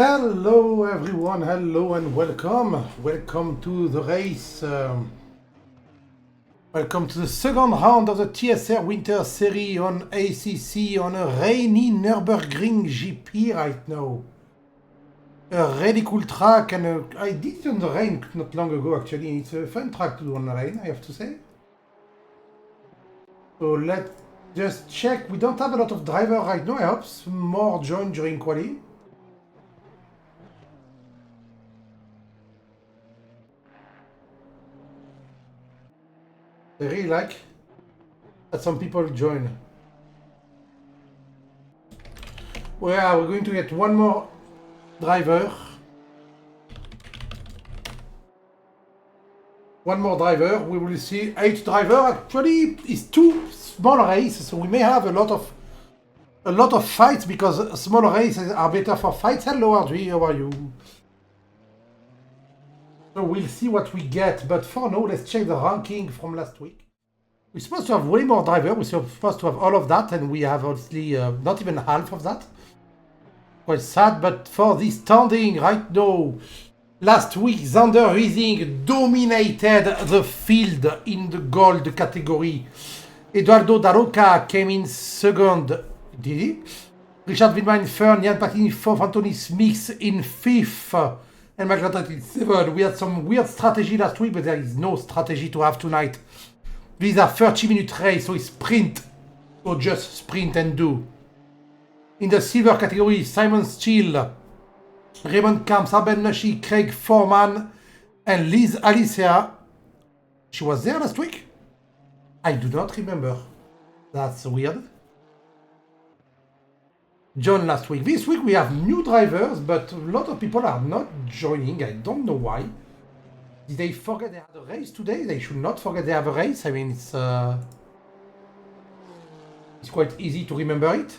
Hello everyone, hello and welcome. Welcome to the race. Welcome to the second round of the TSR Winter Series on ACC on a rainy Nürburgring GP right now. A really cool track, and I did it on the rain not long ago actually. It's a fun track to do on the rain, I have to say. So let's just check. We don't have a lot of drivers right now. I hope more join during quali. I really like that some people join. Well, we're going to get one more driver. One more driver. We will see 8 drivers. Actually, it's 2 small races, so we may have a lot of fights because small races are better for fights. Hello, Audrey. How are you? So we'll see what we get, but for now, let's check the ranking from last week. We're supposed to have way more drivers. We're supposed to have all of that, and we have obviously not even half of that. Quite sad, but for the standing right now, last week, Xander Riesing dominated the field in the gold category. Eduardo Daroca came in second, did he? Richard Widmer in third, Jan Patin in fourth, Anthony Smith in fifth. And McLaren in 7. We had some weird strategy last week, but there is no strategy to have tonight. These are 30-minute race, so it's sprint. So just sprint and do. In the silver category, Simon Steele, Raymond Camps, Arben Nashi, Craig Foreman, and Liz Alicia. She was there last week? I do not remember. That's weird. John last week. This week we have new drivers, but a lot of people are not joining. I don't know why. Did they forget they had a race today? They should not forget they have a race. I mean, it's quite easy to remember it.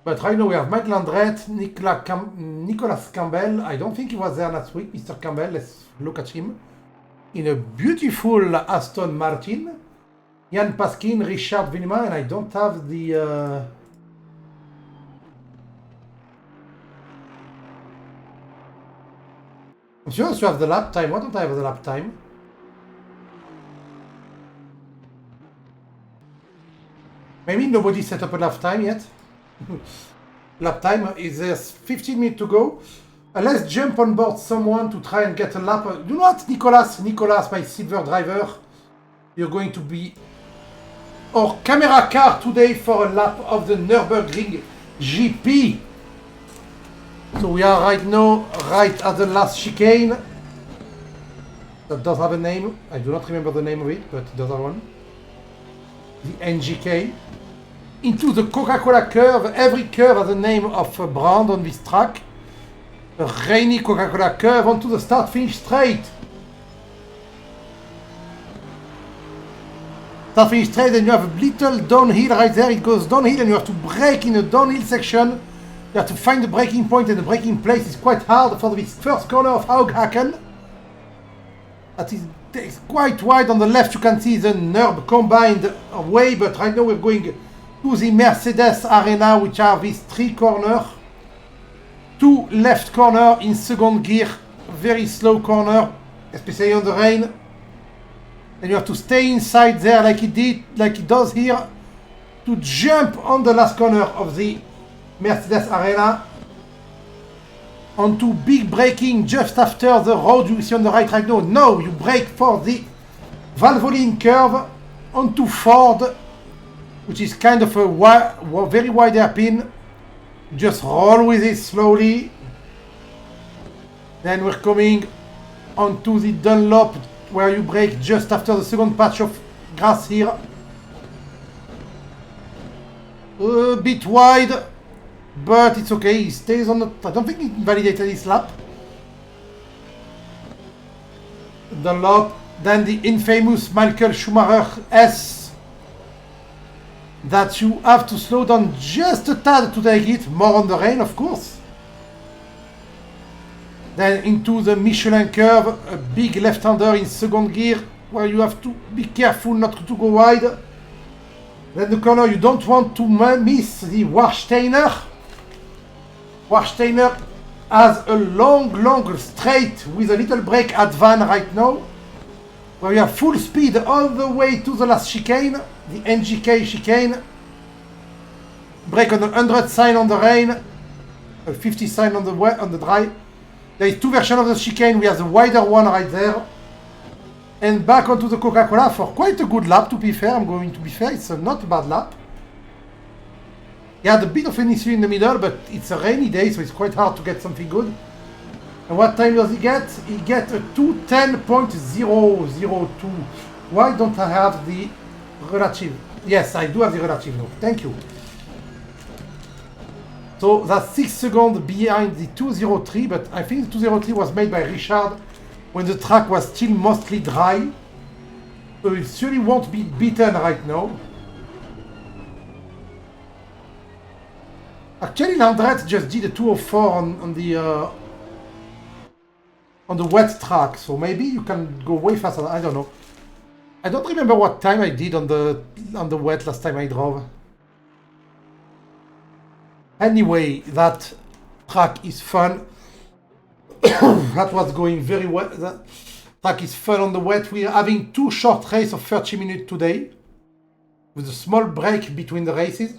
But right now we have Michael Andret, Nicolas Campbell. I don't think he was there last week, Mr. Campbell. Let's look at him. In a beautiful Aston Martin. Jan Paskin, Richard Vilma, and I don't have the... I'm supposed to have the lap time. Why don't I have the lap time? Maybe nobody set up a lap time yet. Lap time is there's 15 minutes to go. Let's jump on board someone to try and get a lap. You know what, Nicolas, my silver driver, you're going to be our camera car today for a lap of the Nürburgring GP. So we are right now right at the last chicane. That does have a name. I do not remember the name of it, but it does have one. The NGK. Into the Coca-Cola curve. Every curve has a name of a brand on this track. A rainy Coca-Cola curve onto the start-finish straight. Start-finish straight, and you have a little downhill right there. It goes downhill and you have to brake in a downhill section. You have to find the braking point, and the braking place is quite hard for this first corner of Haughaken. That is quite wide. On the left you can see the Nürb combined way, but right now we're going to the Mercedes Arena, which are these 3 corners. 2 left corner in second gear, very slow corner, especially on the rain. And you have to stay inside there like it does here, to jump on the last corner of the Mercedes Arena onto big braking just after the road you see on the right now. No, you brake for the Valvoline curve onto Ford, which is kind of a very wide hairpin. Just roll with it slowly. Then we're coming onto the Dunlop, where you brake just after the second patch of grass here. A bit wide, but it's okay. He stays on the... I don't think he validated his lap. Dunlop, then the infamous Michael Schumacher S. That you have to slow down just a tad to take it. More on the rain, of course. Then into the Michelin curve, a big left-hander in second gear, where you have to be careful not to go wide. Then the corner, you don't want to miss the Warsteiner. Warsteiner has a long straight with a little brake at van right now. Where we have full speed all the way to the last chicane, the NGK chicane. Brake on the 100 sign on the rain, a 50 sign on the wet, on the dry. There is two versions of the chicane. We have the wider one right there. And back onto the Coca-Cola for quite a good lap, to be fair. I'm going to be fair, it's not a bad lap. He had a bit of an issue in the middle, but it's a rainy day, so it's quite hard to get something good. And what time does he get? He gets a 2:10.002. Why don't I have the relative? Yes, I do have the relative now. Thank you. So that's 6 seconds behind the 2:03, but I think the 2:03 was made by Richard when the track was still mostly dry. So it surely won't be beaten right now. Actually, Landret just did a 2:04 on the wet track, so maybe you can go way faster. I don't know. I don't remember what time I did on the wet last time I drove. Anyway, that track is fun. That was going very well. That track is fun on the wet. We are having two short races of 30 minutes today, with a small break between the races.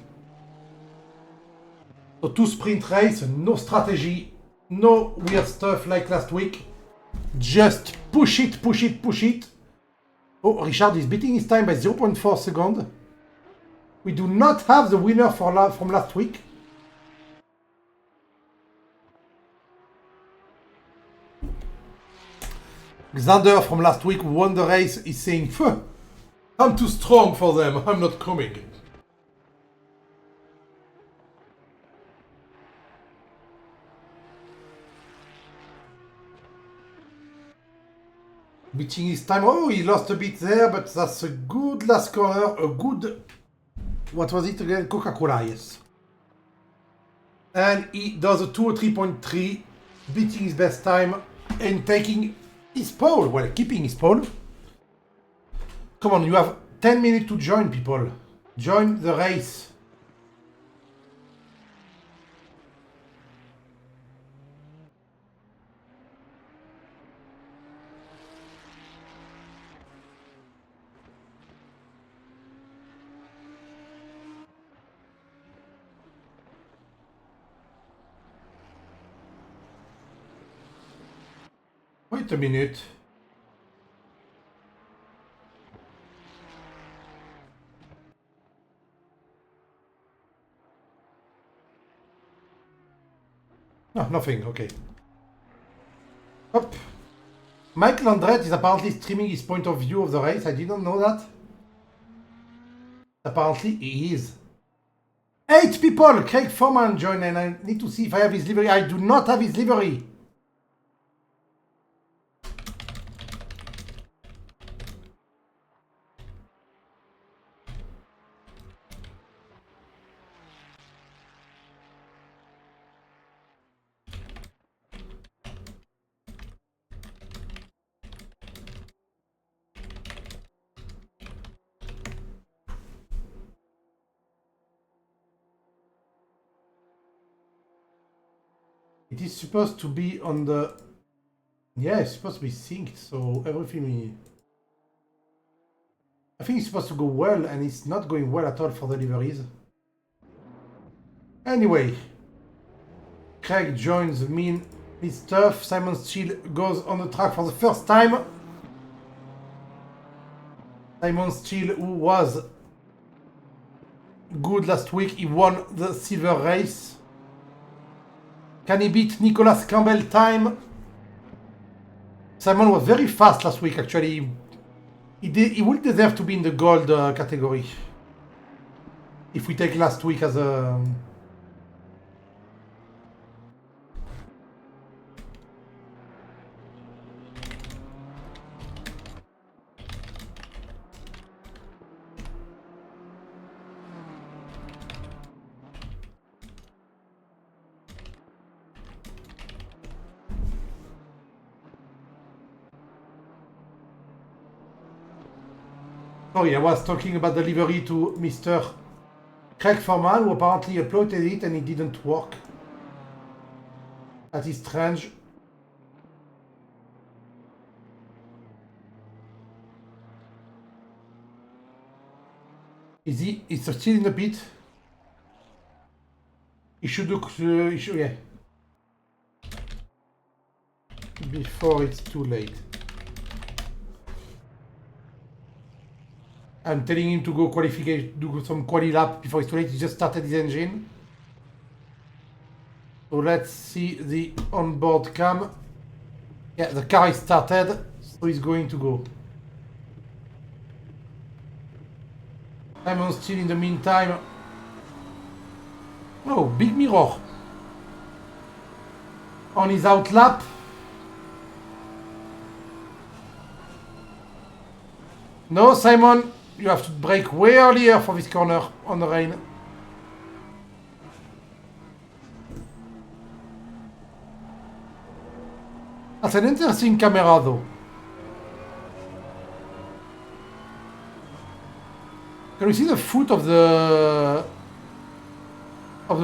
So two sprint races, no strategy, no weird stuff like last week. Just push it, push it, push it. Oh, Richard is beating his time by 0.4 seconds. We do not have the winner from last week. Xander from last week who won the race is saying, I'm too strong for them, I'm not coming. Beating his time. Oh, he lost a bit there, but that's a good last corner. A good... What was it again? Coca-Cola, yes. And he does a 2:03.3, beating his best time and taking his pole. Well, keeping his pole. Come on, you have 10 minutes to join, people. Join the race. Wait a minute. No, nothing, okay. Hop. Michael Andret is apparently streaming his point of view of the race. I didn't know that. Apparently he is. 8 people! Craig Foreman joined and I need to see if I have his livery. I do not have his livery. It is supposed to be on the... Yeah, it's supposed to be synced, so everything... I think it's supposed to go well, and it's not going well at all for deliveries. Anyway, Craig joins me stuff. Simon Steele goes on the track for the first time. Simon Steele, who was good last week, he won the silver race. Can he beat Nicholas Campbell time? Simon was very fast last week, actually. He would deserve to be in the gold category. If we take last week as a... Sorry, I was talking about the livery to Mr. Craig Foreman, who apparently uploaded it and it didn't work. That is strange. Is he? Is he still in the pit? He should look. Yeah. Before it's too late. I'm telling him to go qualification, do some quali lap before it's too late. He just started his engine. So let's see the onboard cam. Yeah, the car is started, so he's going to go. Simon still in the meantime. Oh, big mirror. On his out lap. No, Simon, you have to brake way earlier for this corner on the rain. That's an interesting camera though. Can we see the foot of the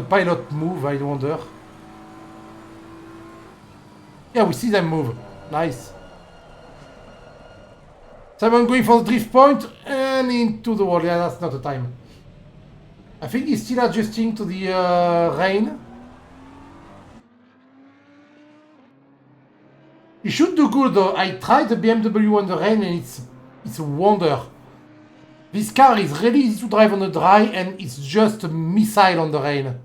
pilot move, I wonder? Yeah, we see them move. Nice. Simon going for the drift point and into the wall. Yeah, that's not the time. I think he's still adjusting to the rain. He should do good though. I tried the BMW on the rain and it's a wonder. This car is really easy to drive on the dry and it's just a missile on the rain.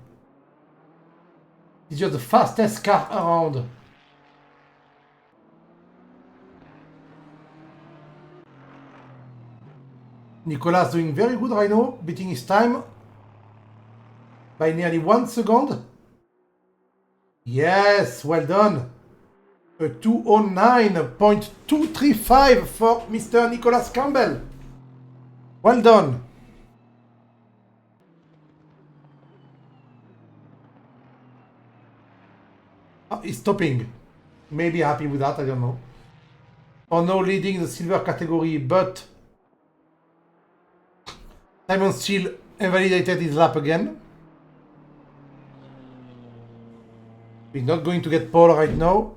It's just the fastest car around. Nicolas doing very good right now, beating his time by nearly 1 second. Yes, well done. A 209.235 for Mr. Nicolas Campbell. Well done. Oh, he's stopping. Maybe happy with that, I don't know. For now leading the silver category, but Simon still invalidated his lap again. He's not going to get pole right now.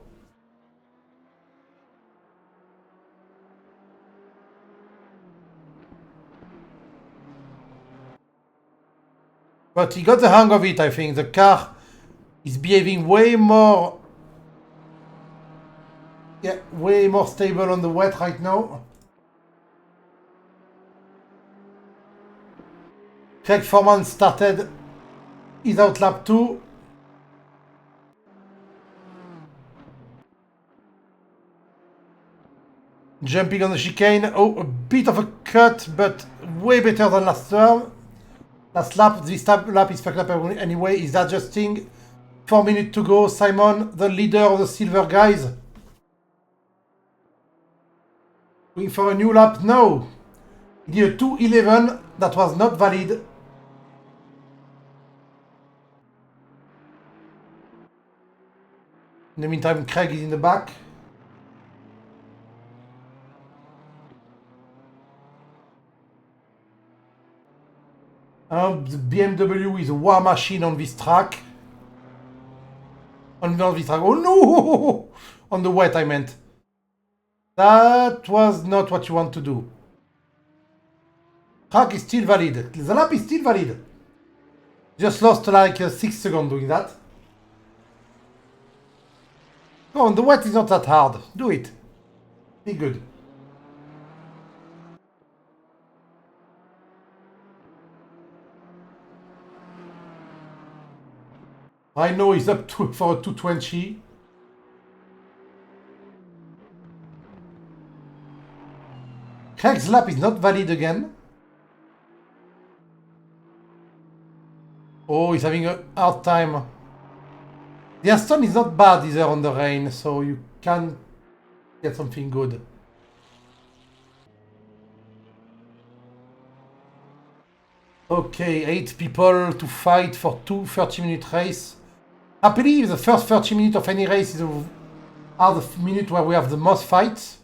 But he got the hang of it, I think. The car is behaving way more... Yeah, way more stable on the wet right now. Craig Foreman started his out lap 2. Jumping on the chicane. Oh, a bit of a cut, but way better than last term. Last lap, this lap is fucked up anyway. He's adjusting. 4 minutes to go. Simon, the leader of the silver guys. Going for a new lap? No. He did a 2:11. That was not valid. In the meantime, Craig is in the back. The BMW is a war machine on this track. On this track. Oh no! On the wet, I meant. That was not what you want to do. Track is still valid. The lap is still valid. Just lost like 6 seconds doing that. Come on, the wet is not that hard. Do it. Be good. I know he's up to, for a 220. Craig's lap is not valid again. Oh, he's having a hard time. The Aston is not bad either on the rain, so you can get something good. Okay, 8 people to fight for 2 30-minute race. Happily, the first 30 minutes of any race are the minute where we have the most fights.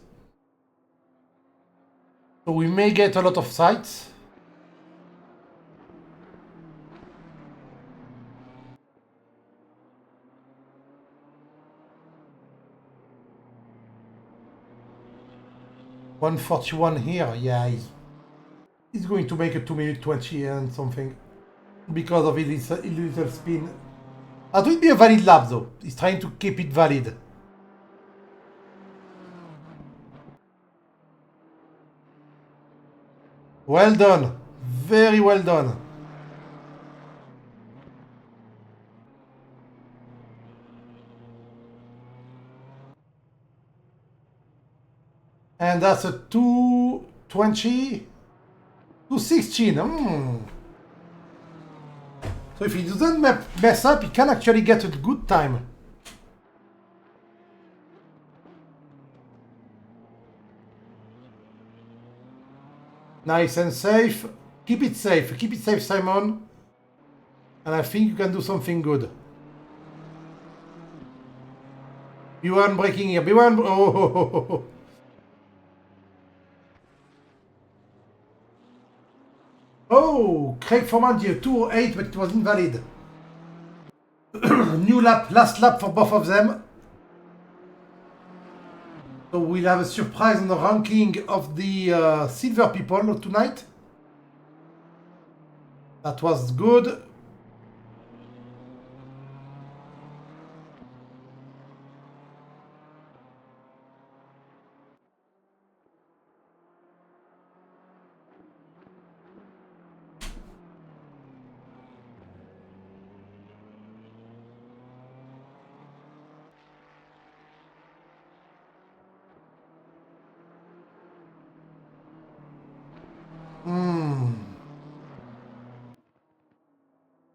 So we may get a lot of sites. $141 here, yeah, he's going to make a 2 minute 20 and something because of his little spin. That will be a valid lap though. He's trying to keep it valid. Well done. Very well done. And that's a 220, 216. So if he doesn't mess up, he can actually get a good time. Nice and safe. Keep it safe. Keep it safe, Simon. And I think you can do something good. B1 breaking here. B1. Oh. Oh, Craig Foreman did 208, but it was invalid. New lap, last lap for both of them. So we'll have a surprise on the ranking of the silver people tonight. That was good.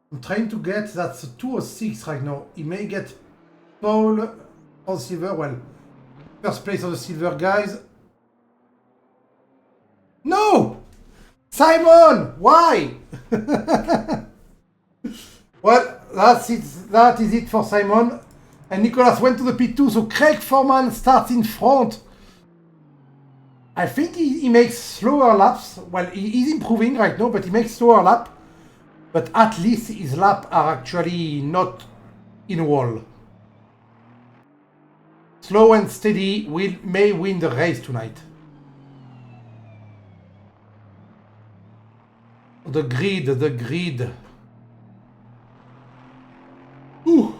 I'm trying to get, that's a 206 right now. He may get pole or silver. Well, first place of the silver guys. No! Simon! Why? Well, that's it. That is it for Simon. And Nicolas went to the P2, so Craig Foreman starts in front. I think he makes slower laps. Well, he's improving right now, but he makes slower lap. But at least his laps are actually not in a wall. Slow and steady may win the race tonight. The grid. Ooh.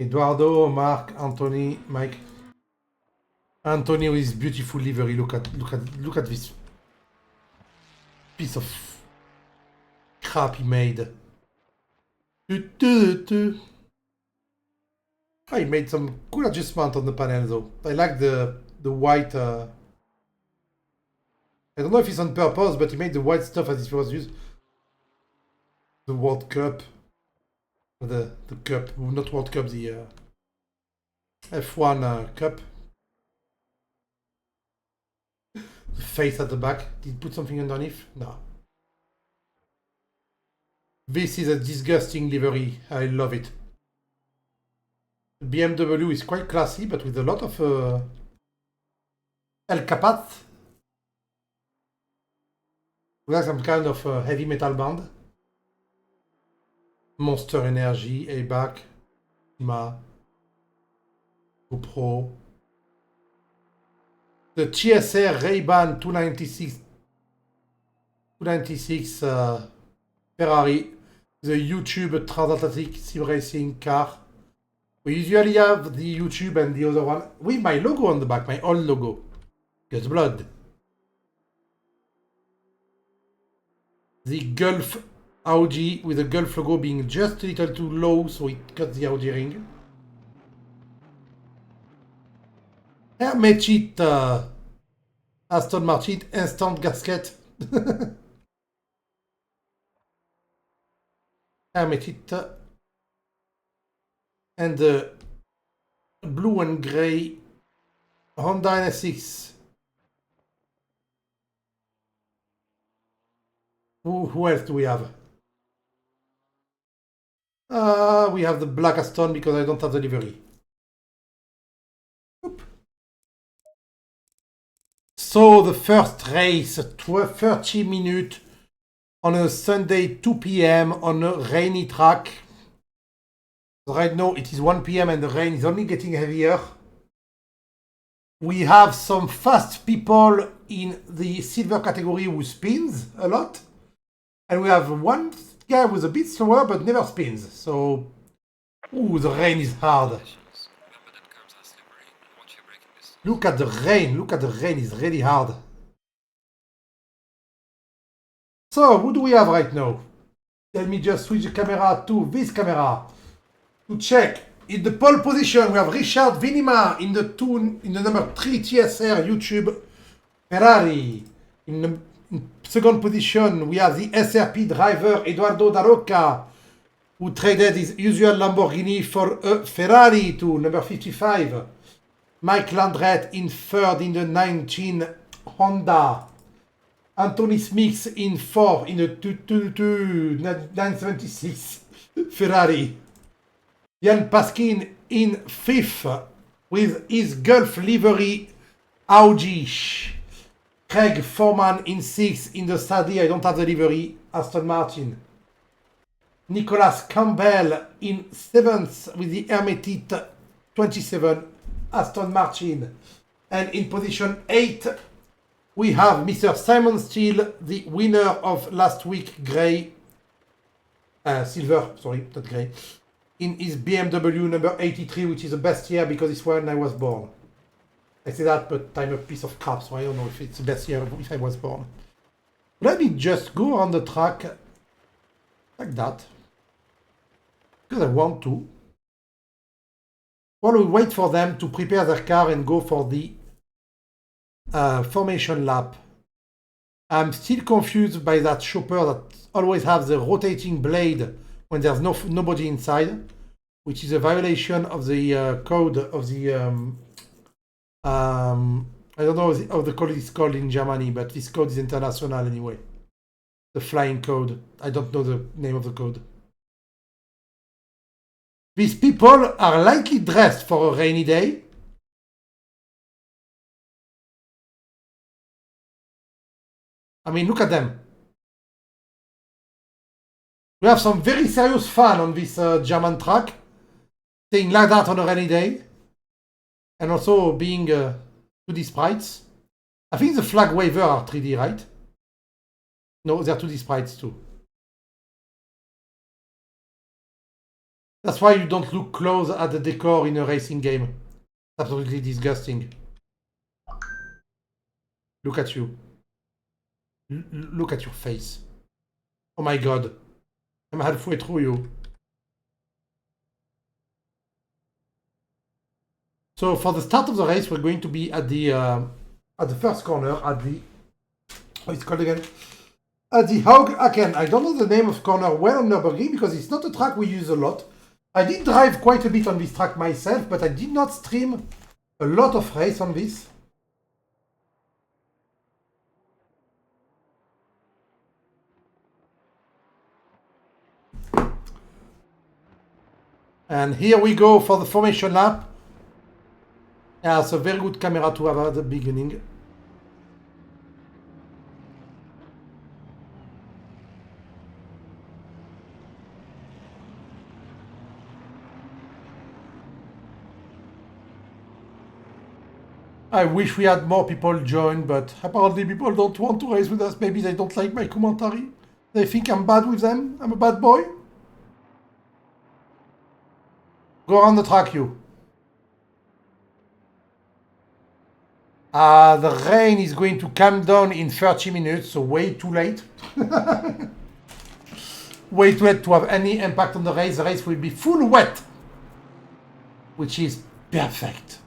Eduardo, Mark, Anthony, Mike. Anthony with his beautiful livery. Look at this piece of crap he made. Oh, he made some cool adjustment on the panel though. I like the white. I don't know if it's on purpose, but he made the white stuff as it was used. The World Cup. The cup, not World Cup, the F1 Cup. The face at the back. Did he put something underneath? No. This is a disgusting livery. I love it. BMW is quite classy, but with a lot of El Capat. Like some kind of heavy metal band. Monster Energy, A-Back, Ma, GoPro. The TSR Ray-Ban 296 Ferrari, the YouTube Transatlantic sim racing car. We usually have the YouTube and the other one with my logo on the back, my old logo. Gets blood. The Gulf Audi with the Gulf logo being just a little too low, so it cuts the Audi ring. Hermetit Aston Martin instant gasket. Hermetit and the blue and gray Honda NSX. Who else do we have? We have the black Aston because I don't have the livery. So the first race, 30 minutes on a Sunday 2 p.m. on a rainy track. Right now it is 1 p.m. and the rain is only getting heavier. We have some fast people in the silver category who spins a lot. And we have one guy who's a bit slower but never spins. So, ooh, the rain is hard. Look at the rain. Look at the rain. It's really hard. So, who do we have right now? Let me just switch the camera to this camera to check. In the pole position, we have Richard Vinima in the number 3 TSR YouTube Ferrari. In the second position, we have the SRP driver Eduardo Daroca, who traded his usual Lamborghini for a Ferrari to number 55. Mike Landret in third in the 19 Honda. Anthony Smith in fourth in the 976 Ferrari. Jan Paskin in fifth with his Gulf livery Audi. Craig Foreman in sixth in the sadly I don't have the livery Aston Martin. Nicholas Campbell in seventh with the Hermetit 27 Aston Martin. And in position 8 we have Mr. Simon Steele, the winner of last week silver, sorry, not grey, in his BMW number 83, which is the best year because it's when I was born. I say that, but I'm a piece of crap, so I don't know if it's the best year if I was born. Let me just go on the track like that, because I want to. While we wait for them to prepare their car and go for the formation lap. I'm still confused by that chopper that always has the rotating blade when there's nobody inside, which is a violation of the code of the I don't know how the code is called in Germany, but this code is international anyway. The flying code. I don't know the name of the code. These people are lightly dressed for a rainy day. I mean, look at them. We have some very serious fun on this German track. Staying like that on a rainy day. And also being 2D sprites. I think the flag waiver are 3D, right? No, they're 2D sprites too. That's why you don't look close at the decor in a racing game. Absolutely disgusting. Look at you. Look at your face. Oh my god. I'm halfway through you. So for the start of the race, we're going to be at the first corner, at the, what it's called again? At the Haughaken. I don't know the name of corner well on Nürburgring because it's not a track we use a lot. I did drive quite a bit on this track myself, but I did not stream a lot of race on this. And here we go for the formation lap. Yeah, it's a very good camera to have at the beginning. I wish we had more people join, but apparently people don't want to race with us. Maybe they don't like my commentary. They think I'm bad with them. I'm a bad boy. Go on the track, you. The rain is going to calm down in 30 minutes, so way too late. Way too late to have any impact on the race. The race will be full wet, which is perfect.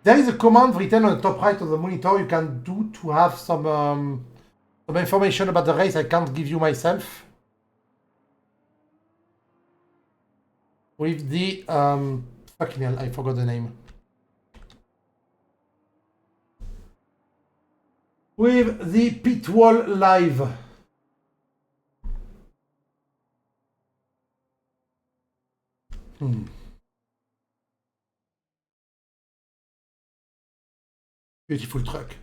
There is a command written on the top right of the monitor you can do to have some information about the race I can't give you myself. With the, fucking hell, I forgot the name. With the pit wall live. Beautiful truck.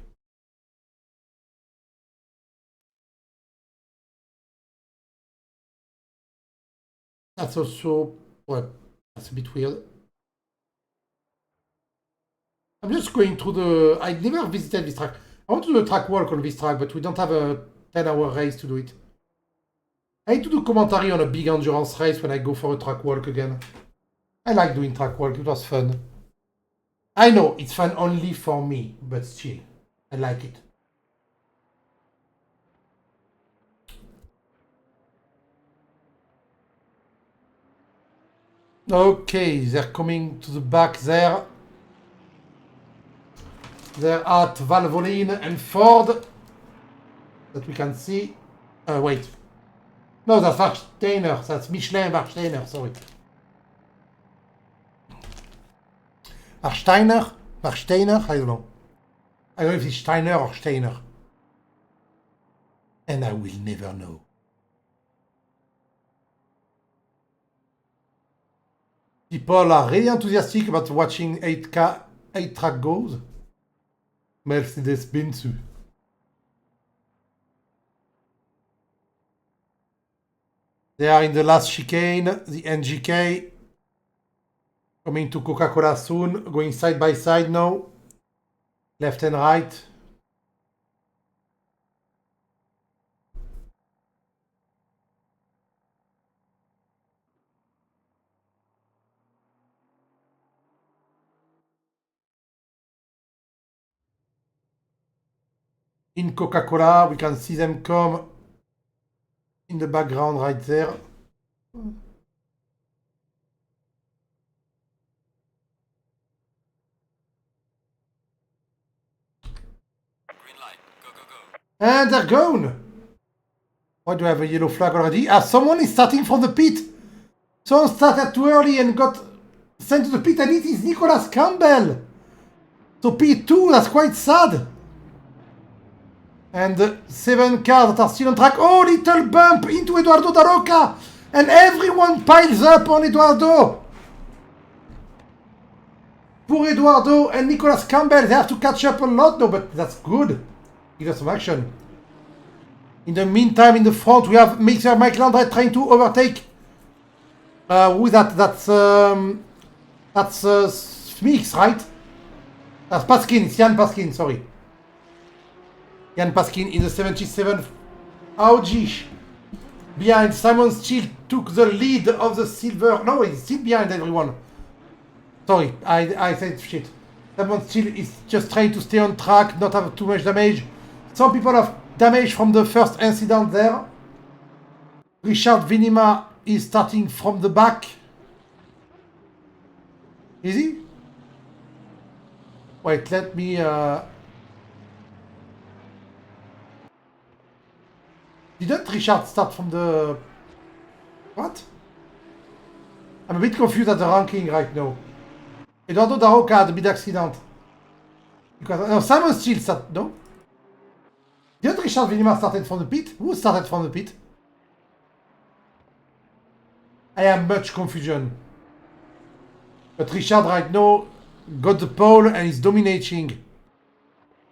That's also, well, that's a bit weird. I'm just going through the, I never visited this track. I want to do a track walk on this track, but we don't have a 10-hour race to do it. I need to do commentary on a big endurance race when I go for a track walk again. I like doing track walk, it was fun. I know, it's fun only for me, but still, I like it. Okay, they're coming to the back there. They're at Valvoline and Ford. That we can see. Wait. No, that's Warsteiner. That's Michelin Warsteiner, sorry. Warsteiner? I don't know. I don't know if it's Steiner or Steiner. And I will never know. People are really enthusiastic about watching 8-track goes. Mercedes-Benz. They are in the last chicane, the NGK. Coming to Coca-Cola soon, going side by side now. Left and right. In Coca-Cola, we can see them come in the background right there. And they're gone! Why do I have a yellow flag already? Ah, someone is starting from the pit! Someone started too early and got sent to the pit, and it is Nicholas Campbell! So P2, that's quite sad! And 7 cars that are still on track. Oh, little bump into Eduardo Da Roca! And everyone piles up on Eduardo! Poor Eduardo and Nicholas Campbell, they have to catch up a lot though, but that's good. Give us some action. In the meantime, in the front, we have Mixer Mike Landret trying to overtake. Who is that? That's Smix, right? That's Paskin. It's Jan Paskin, sorry. Jan Paskin in the 77th. Auji. Behind. Simon Steele took the lead of the silver. No, he's still behind everyone. Sorry, I said shit. Simon Steele is just trying to stay on track, not have too much damage. Some people have damage from the first incident there. Richard Vinima is starting from the back. Is he? Wait, let me... Didn't Richard start from the... What? I'm a bit confused at the ranking right now. Eduardo Da Roca had a big accident. Because... No, Simon Steele started... No? Didn't Richard Vinima started from the pit? Who started from the pit? I am much confusion. But Richard right now got the pole and is dominating.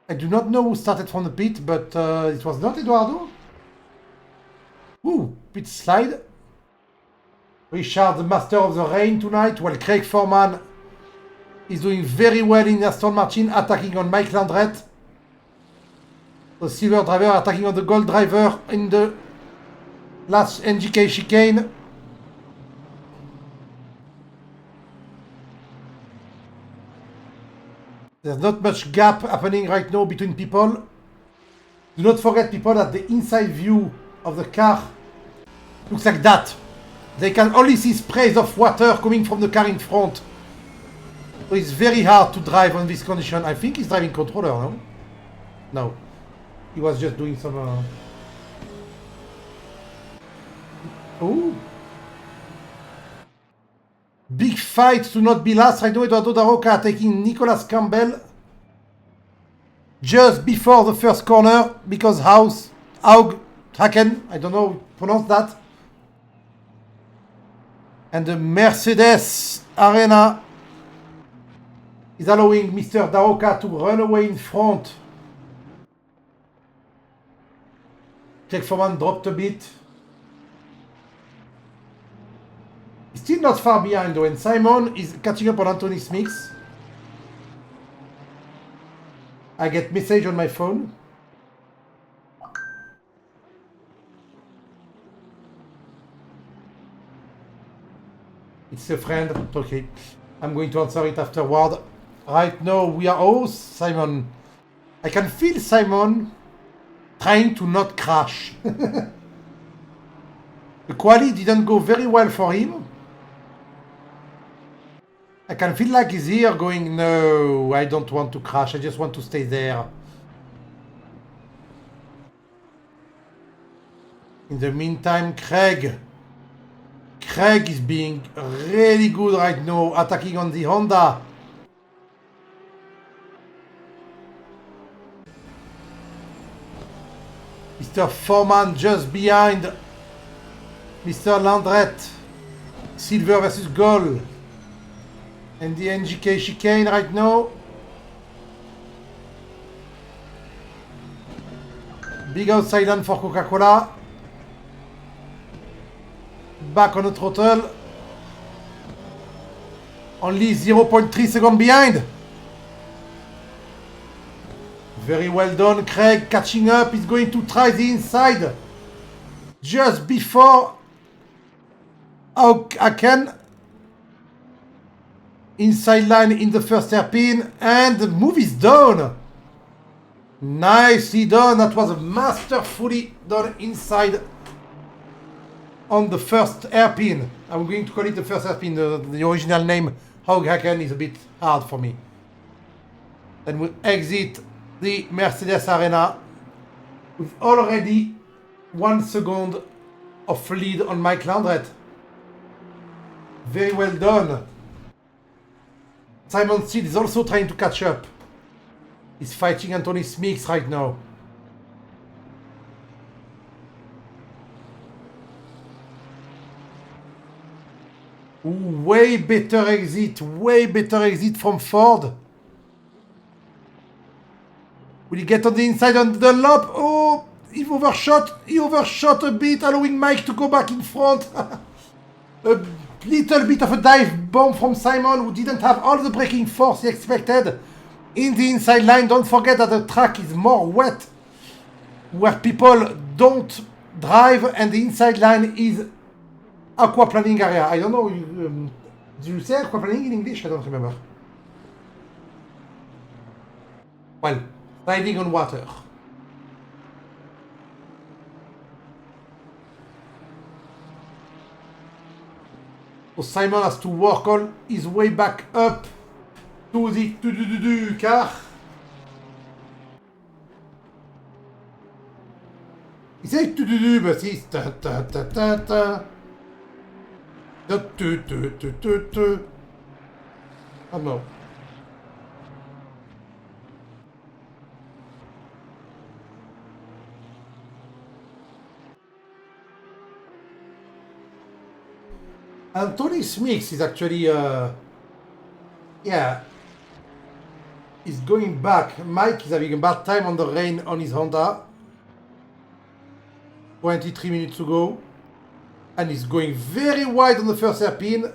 I do not know who started from the pit, but it was not Eduardo. Ooh, pit slide. Richard, the master of the rain tonight, while Craig Foreman is doing very well in Aston Martin, attacking on Mike Landret. The silver driver attacking on the gold driver in the last NGK chicane. There's not much gap happening right now between people. Do not forget, people, that the inside view of the car looks like that. They can only see sprays of water coming from the car in front. So it's very hard to drive on this condition. I think he's driving controller, no? No. He was just doing some... Ooh. Big fight to not be last. Right now, Eduardo Da Roca taking Nicholas Campbell just before the first corner because Hagen, I don't know how to pronounce that. And the Mercedes Arena is allowing Mr. Daoka to run away in front. Craig Foreman dropped a bit. He's still not far behind though, and Simon is catching up on Anthony Smith. I get message on my phone. It's a friend. Okay. I'm going to answer it afterward. Right now we are... Oh, Simon. I can feel Simon trying to not crash. The quali didn't go very well for him. I can feel like he's here going, no, I don't want to crash. I just want to stay there. In the meantime, Craig is being really good right now, attacking on the Honda. Mr. Foreman just behind Mr. Landret. Silver versus gold. And the NGK chicane right now. Big outside line for Coca-Cola. Back on the throttle. Only 0.3 seconds behind. Very well done, Craig. Catching up. He's going to try the inside. Just before Aken. Inside line in the first hairpin. And the move is done. Nicely done. That was masterfully done inside on the first hairpin. I'm going to call it the first hairpin. The original name, Haughaken, is a bit hard for me. Then we exit the Mercedes Arena with already 1 second of lead on Mike Landret. Very well done. Simon Steele is also trying to catch up. He's fighting Anthony Smith right now. Ooh, way better exit from Ford. Will he get on the inside on the lap? Oh, he overshot a bit, allowing Mike to go back in front. A little bit of a dive bomb from Simon, who didn't have all the braking force he expected in the inside line. Don't forget that the track is more wet, where people don't drive, and the inside line is aquaplaning area. I don't know, do you say aquaplaning in English? I don't remember. Well, riding on water. So Simon has to work on his way back up to the car. He says but he's oh no. Anthony Smith is actually, yeah, he's going back. Mike is having a bad time on the rain on his Honda. 23 minutes to go. And he's going very wide on the first hairpin.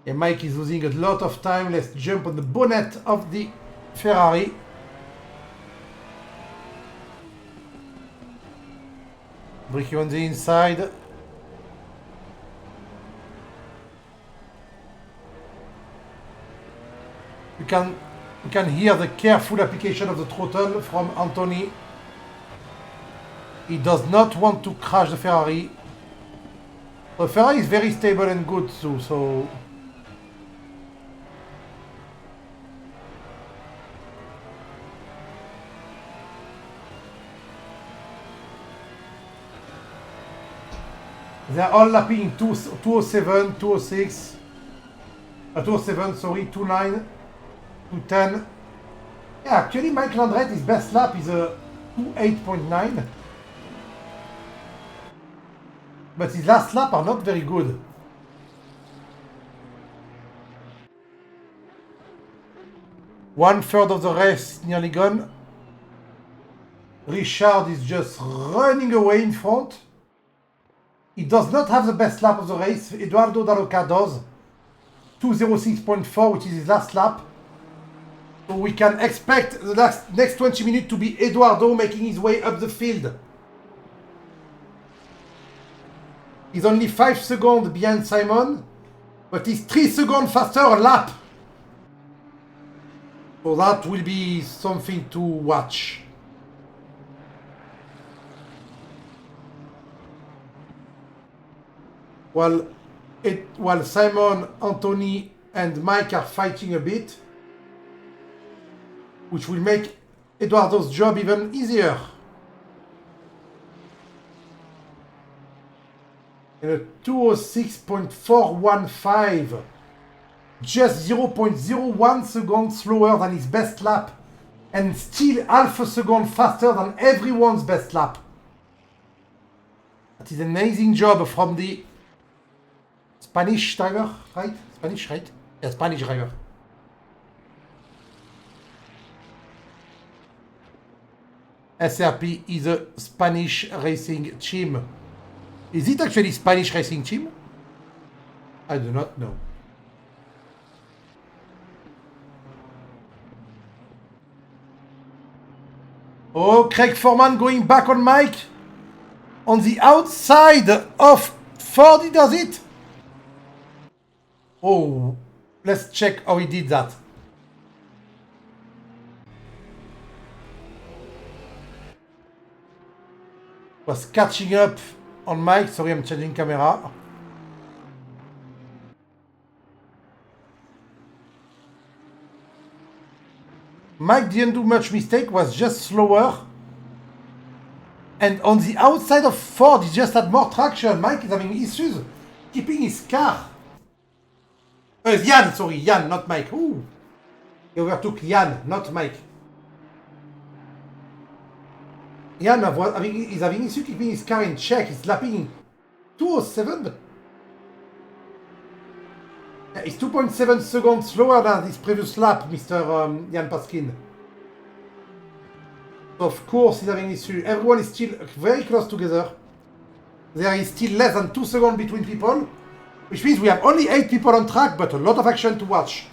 And Mike is losing a lot of time. Let's jump on the bonnet of the Ferrari. Braking on the inside. You can hear the careful application of the throttle from Anthony. He does not want to crash the Ferrari. The Ferrari is very stable and good too, so... They are all lapping 207, 206... 207, sorry, 29, 210. Yeah, actually Mike Landret, his best lap is a 28.9. But his last lap are not very good. 1/3 of the race nearly gone. Richard is just running away in front. He does not have the best lap of the race. Eduardo Daroca does. 2:06.4, which is his last lap. So we can expect the next 20 minutes to be Eduardo making his way up the field. He's only 5 seconds behind Simon, but he's 3 seconds faster a lap. So that will be something to watch. While Simon, Anthony, and Mike are fighting a bit, which will make Eduardo's job even easier. And a 2:06.415, just 0.01 seconds slower than his best lap, and still half a second faster than everyone's best lap. That is an amazing job from the Spanish driver, right? Spanish, right? Yeah, Spanish driver. SRP is a Spanish racing team. Is it actually Spanish racing team? I do not know. Oh, Craig Foreman going back on Mike. On the outside of Ford, he does it. Oh, let's check how he did that. Was catching up on Mike. Sorry, I'm changing camera. Mike didn't do much mistake, was just slower. And on the outside of Ford, he just had more traction. Mike is having issues keeping his car. Jan, sorry, Jan, not Mike. Ooh. He overtook Jan, not Mike. Jan is having issues keeping his car in check. He's lapping in 2:07, but it's 2.7 seconds slower than his previous lap, Mr. Jan Paskin. So of course he's having issues. Everyone is still very close together. There is still less than 2 seconds between people, which means we have only 8 people on track, but a lot of action to watch.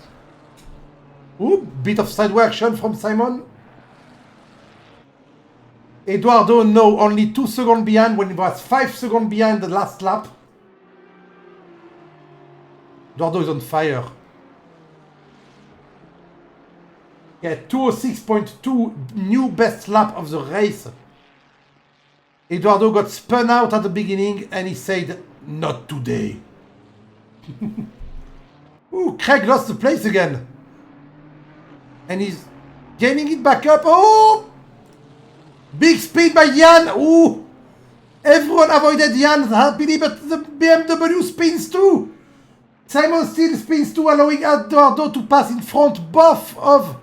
Ooh, bit of sideway action from Simon. Eduardo, no, only 2 seconds behind when he was 5 seconds behind the last lap. Eduardo is on fire. Yeah, 2:06.2, new best lap of the race. Eduardo got spun out at the beginning and he said, not today. Ooh, Craig lost the place again. And he's gaining it back up. Oh! Big speed by Jan. Ooh! Everyone avoided Jan happily, but the BMW spins too. Simon still spins too, allowing Eduardo to pass in front both of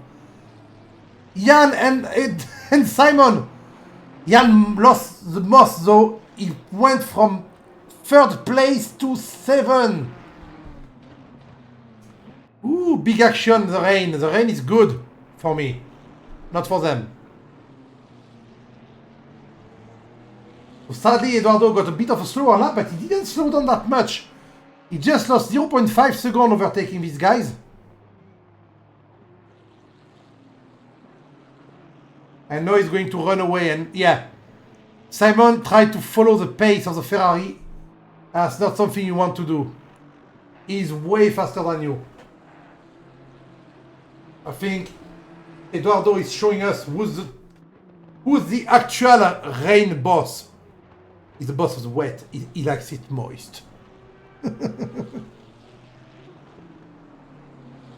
Jan and Simon. Jan lost the most though. He went from 3rd place to 7. Ooh, big action, the rain. The rain is good for me, not for them. So sadly, Eduardo got a bit of a slower lap, but he didn't slow down that much. He just lost 0.5 seconds overtaking these guys. And now he's going to run away, and yeah. Simon tried to follow the pace of the Ferrari. That's not something you want to do. He's way faster than you. I think Eduardo is showing us who's the actual rain boss. He's the boss of the wet. He likes it moist.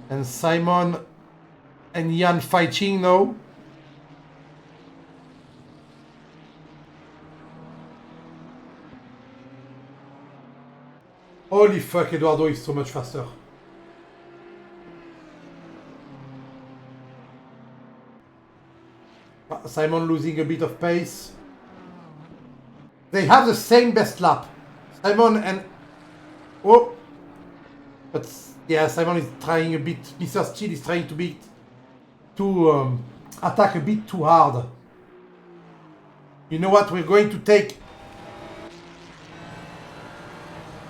And Simon and Jan fighting now. Holy fuck, Eduardo is so much faster. Simon losing a bit of pace. They have the same best lap. Simon and... Oh! But yeah, Simon is trying a bit. Mr. Steele is trying to beat to attack a bit too hard. You know what? We're going to take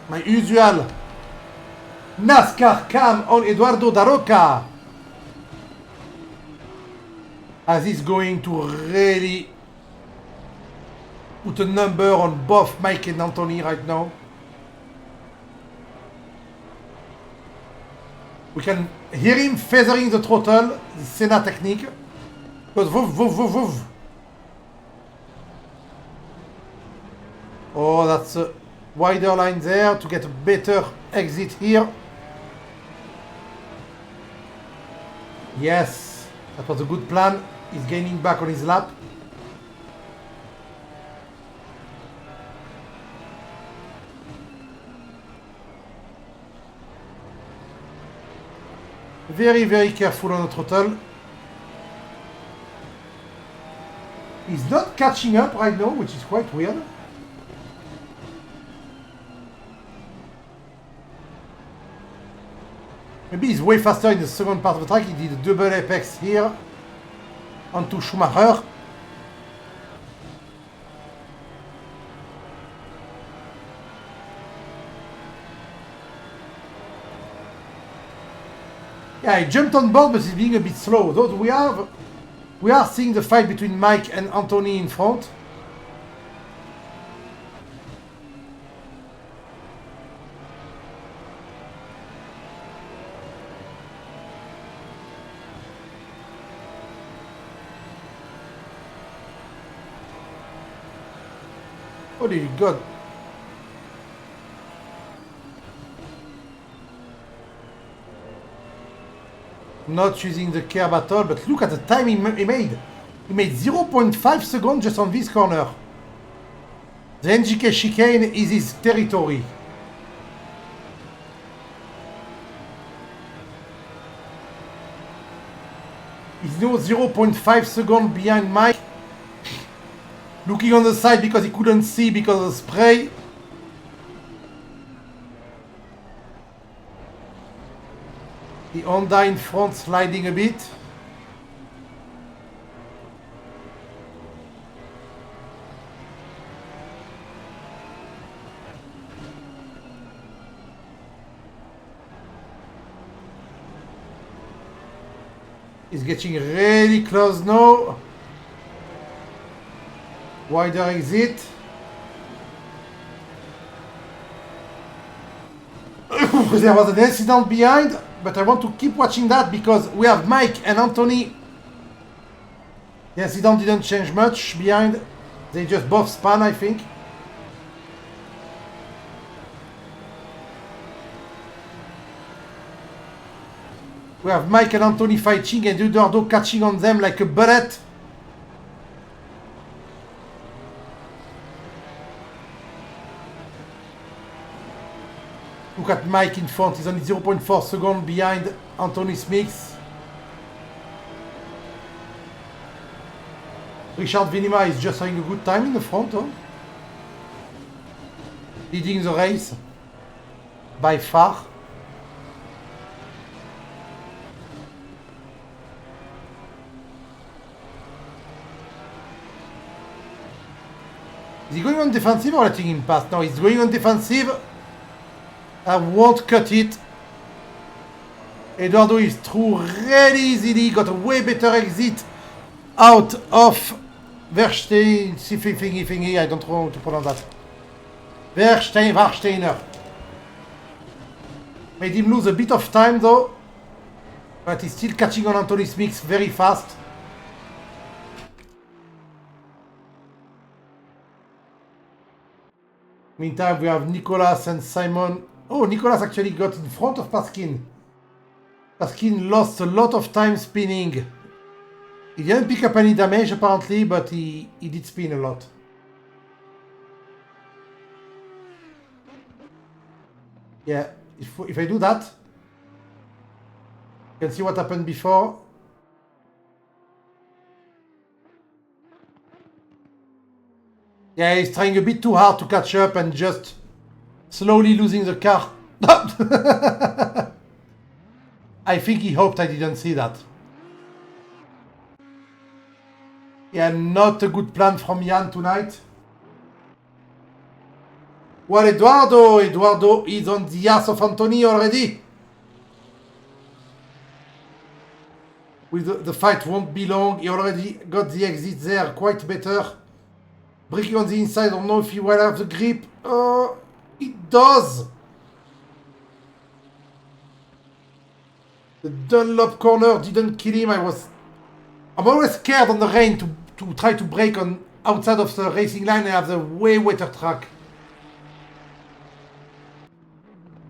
my usual NASCAR cam on Eduardo Daroca, as he's going to really put a number on both Mike and Anthony right now. We can hear him feathering the throttle, the Senna technique. Goes voof, voof, voof, voof. Oh, that's a wider line there to get a better exit here. Yes, that was a good plan. He's gaining back on his lap. Very, very careful on the throttle. He's not catching up right now, which is quite weird. Maybe he's way faster in the second part of the track. He did a double apex here onto Schumacher. Yeah, he jumped on board, but he's being a bit slow. Though we are seeing the fight between Mike and Anthony in front. Oh dear God. Not using the care battle, but look at the time he made. He made 0.5 seconds just on this corner. The NGK chicane is his territory. He's now 0.5 seconds behind Mike. Looking on the side because he couldn't see because of the spray. The Honda in front sliding a bit. He's getting really close now. Wider exit. There was an incident behind, but I want to keep watching that because we have Mike and Anthony. The incident didn't change much behind. They just both spun, I think. We have Mike and Anthony fighting and Eduardo catching on them like a bullet. Look at Mike in front, he's only 0.4 seconds behind Anthony Smith. Richard Vinima is just having a good time in the front, huh? Leading the race by far. Is he going on defensive or letting him pass? No, he's going on defensive. I won't cut it. Eduardo is through really easily. Got a way better exit out of Verstein. Thingy. I don't know how to pronounce that. Warsteiner. Made him lose a bit of time though. But he's still catching on Anthony Smith very fast. Meantime, we have Nicolas and Simon. Oh, Nicolas actually got in front of Paskin. Paskin lost a lot of time spinning. He didn't pick up any damage apparently, but he did spin a lot. Yeah, if I do that, you can see what happened before. Yeah, he's trying a bit too hard to catch up and just slowly losing the car. I think he hoped I didn't see that. Yeah, not a good plan from Jan tonight. Well, Eduardo is on the ass of Anthony already. With the fight won't be long. He already got the exit there quite better. Breaking on the inside, I don't know if he will have the grip. It does. The Dunlop corner didn't kill him. I'm always scared on the rain to try to break on outside of the racing line and have the way wetter track.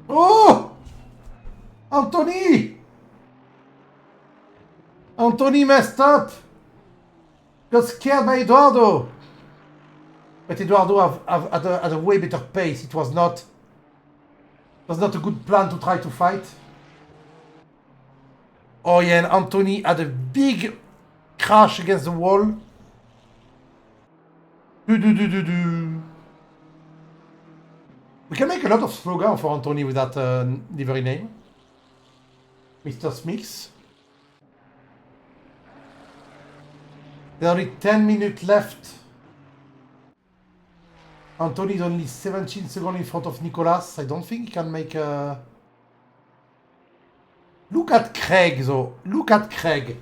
Oh! Anthony! Anthony messed up! Got scared by Eduardo! But Eduardo had a way better pace. It was not a good plan to try to fight. Oh yeah, and Anthony had a big crash against the wall. We can make a lot of slogan for Anthony with that livery name. Mr. Smix. There's only 10 minutes left. Anthony is only 17 seconds in front of Nicolas. I don't think he can make a... Look at Craig though. Look at Craig.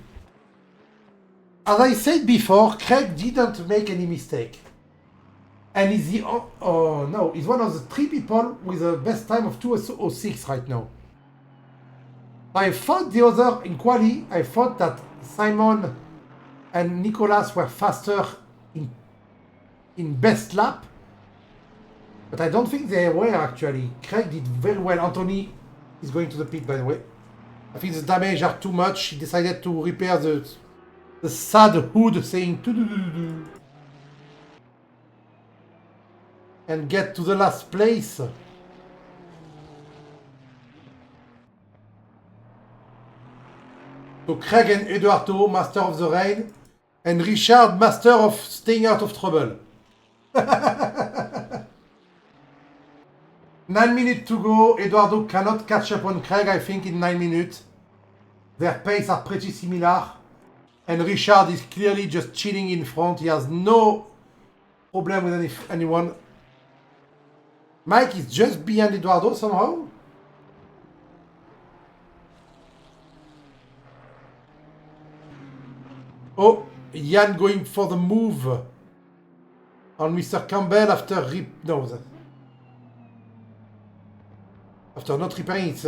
As I said before, Craig didn't make any mistake. And he's the... Oh no, he's one of the 3 people with the best time of 2:06 right now. I thought the other in quali, I thought that Simon and Nicolas were faster in best lap. But I don't think they were actually. Craig did very well. Anthony is going to the pit, by the way. I think the damage are too much. He decided to repair the sad hood saying "doo-doo-doo-doo" and get to the last place. So Craig and Eduardo, master of the rain, and Richard, master of staying out of trouble. 9 minutes to go. Eduardo cannot catch up on Craig, I think, in 9 minutes. Their pace are pretty similar. And Richard is clearly just chilling in front. He has no problem with anyone. Mike is just behind Eduardo somehow. Oh, Jan going for the move on Mr. Campbell after after not repairing. It's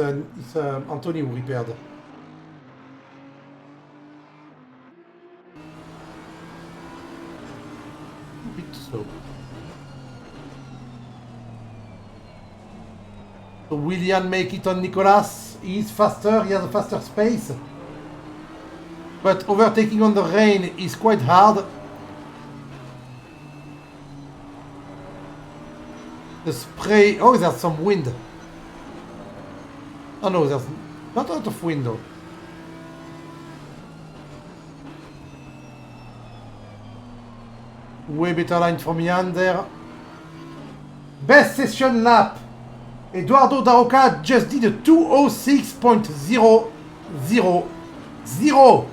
Anthony who repaired. A bit slow. So will Jan make it on Nicolas? He is faster, he has a faster space. But overtaking on the rain is quite hard. The spray... Oh, there's some wind. Oh no, there's not a lot of wind though. Way better line from Jan there. Best session lap. Eduardo Daroca just did a 2:06.000,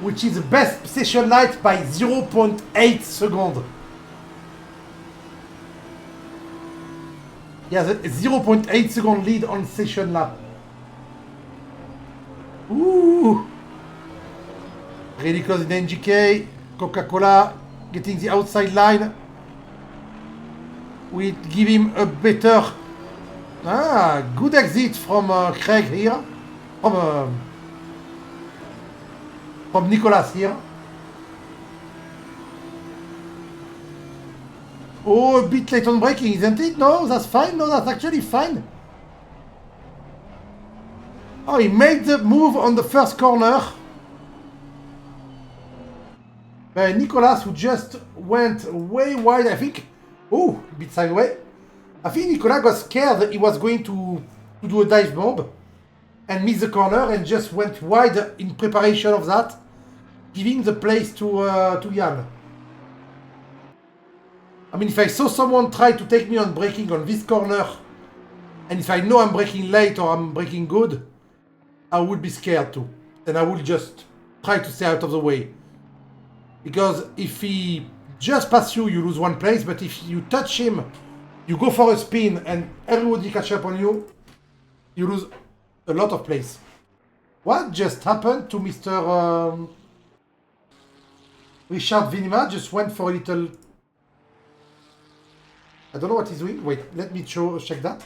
which is the best session lap by 0.8 seconds. He has a 0.8 second lead on session lap. Ooh! Really close in NGK. Coca-Cola getting the outside line. We give him a better... good exit from Craig here. From Nicolas here. Oh, a bit late on braking, isn't it? No, that's fine. No, that's actually fine. Oh, he made the move on the first corner. Nicolas, who just went way wide, I think. Oh, a bit sideways. I think Nicolas got scared that he was going to do a dive bomb and miss the corner and just went wide in preparation of that, giving the place to Jan. I mean, if I saw someone try to take me on braking on this corner, and if I know I'm braking late or I'm braking good, I would be scared too. And I would just try to stay out of the way. Because if he just passes you, you lose one place, but if you touch him, you go for a spin and everybody catch up on you, you lose a lot of place. What just happened to Mr. Richard Vinima? Just went for a little... I don't know what he's doing. Wait, let me check that.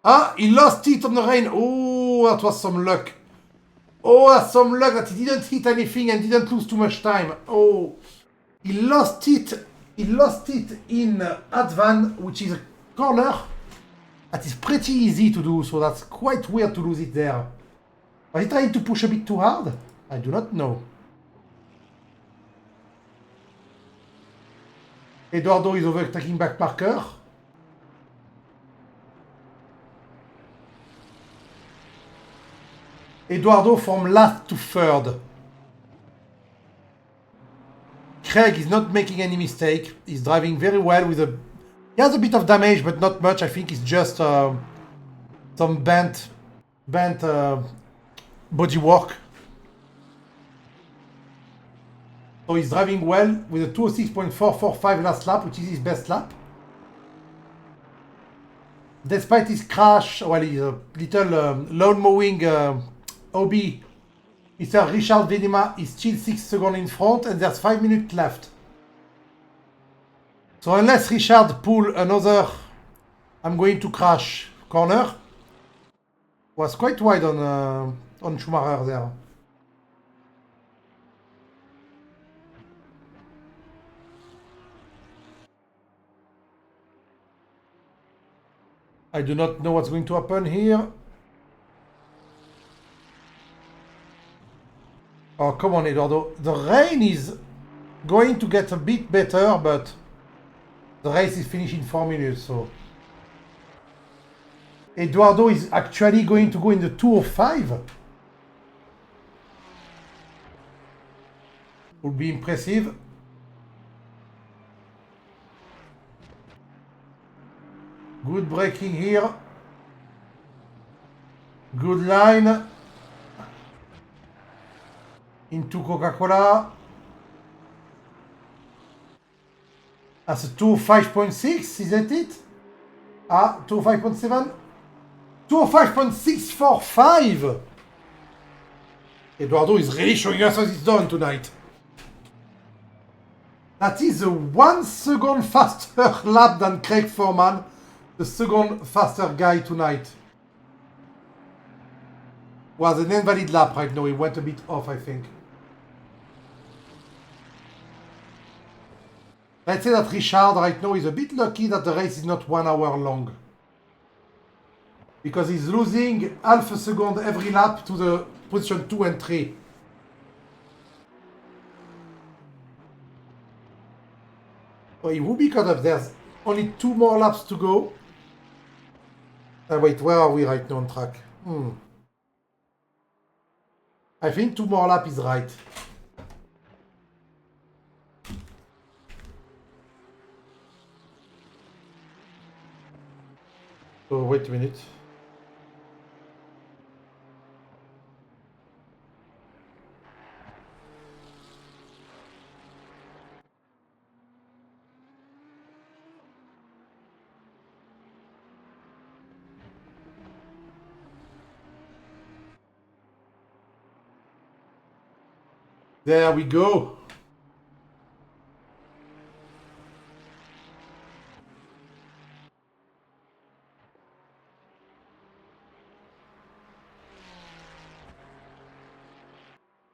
Ah, he lost it on the rain. Oh, that was some luck. Oh, that's some luck that he didn't hit anything and didn't lose too much time. Oh, he lost it. He lost it in Advan, which is a corner that is pretty easy to do, so that's quite weird to lose it there. Was he trying to push a bit too hard? I do not know. Eduardo is overtaking back Parker. Eduardo from last to third. Craig is not making any mistake. He's driving very well with a... He has a bit of damage, but not much. I think it's just some bent bodywork. So he's driving well with a 206.445 last lap, which is his best lap. Despite his crash, well, he's a little lawn mowing OB. Mr. Richard Venema is still 6 seconds in front, and there's 5 minutes left. So unless Richard pull another, I'm going to crash corner. Was quite wide on Schumacher there. I do not know what's going to happen here. Oh, come on, Eduardo. The rain is going to get a bit better, but the race is finished in 4 minutes, so... Eduardo is actually going to go in the 205. Would be impressive. Good braking here. Good line. Into Coca-Cola. That's a 205.6, isn't it? Ah, 205.7? 205.645! Eduardo is really showing us what he's done tonight. That is a 1 second faster lap than Craig Foreman, the second faster guy tonight. Was an invalid lap right now, he went a bit off, I think. Let's say that Richard right now is a bit lucky that the race is not 1 hour long. Because he's losing half a second every lap to the position 2 and 3. So he will be caught up. There's only 2 more laps to go. Wait, where are we right now on track? I think 2 more laps is right. So wait a minute. There we go.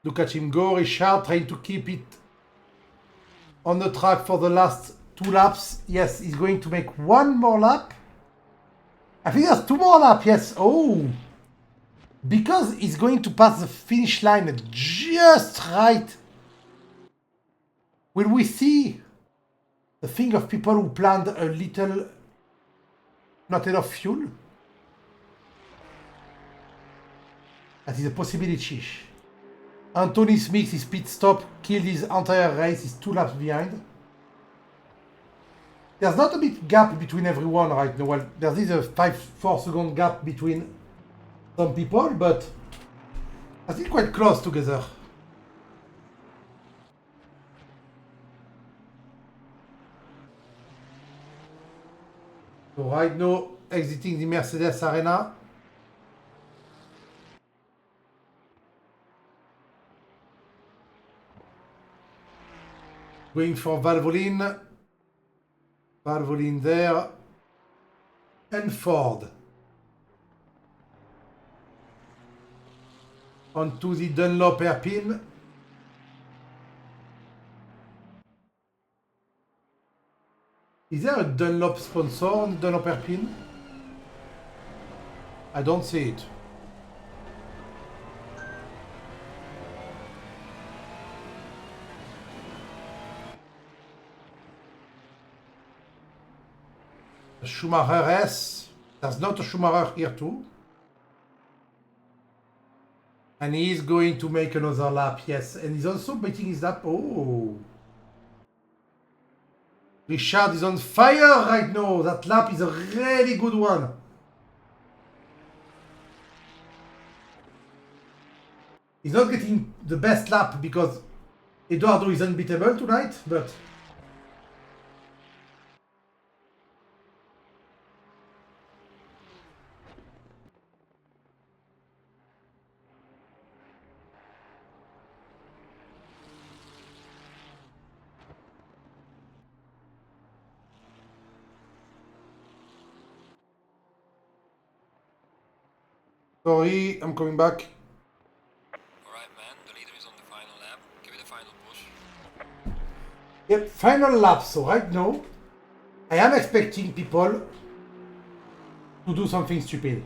Look at him go, Richard, trying to keep it on the track for the last 2 laps. Yes, he's going to make 1 more lap. I think there's 2 more laps, yes. Oh! Because he's going to pass the finish line just right. Will we see the thing of people who planned a little, not enough fuel? That is a possibility. Anthony Smith, his pit stop, killed his entire race. He's 2 laps behind. There's not a big gap between everyone right now. Well, there is a 4 second gap between some people, but I think quite close together. So right now, exiting the Mercedes Arena. Going for Valvoline. Valvoline there. And Ford. Onto the Dunlop hairpin. Is there a Dunlop sponsor on the Dunlop hairpin? I don't see it. Schumacher S. There's not a Schumacher here too. And he's going to make another lap, yes. And he's also beating his lap. Oh. Richard is on fire right now. That lap is a really good one. He's not getting the best lap because Eduardo is unbeatable tonight, but... Sorry, I'm coming back. Alright man, the leader is on the final lap. Give it a final push. Yep, final lap. So right now, I am expecting people to do something stupid.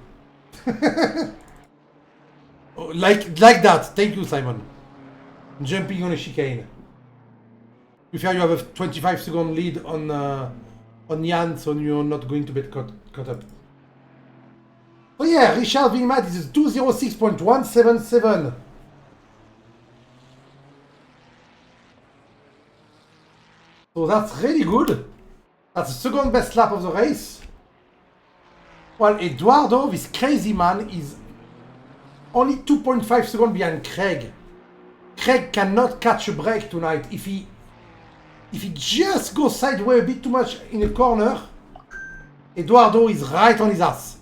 like that. Thank you, Simon. Jumping on a chicane. If you have a 25-second lead on Jan, so you're not going to get caught up. So yeah, Richard Vingmat is 206.177. So that's really good. That's the second best lap of the race. While Eduardo, this crazy man, is only 2.5 seconds behind Craig. Craig cannot catch a break tonight. If he just goes sideways a bit too much in a corner, Eduardo is right on his ass.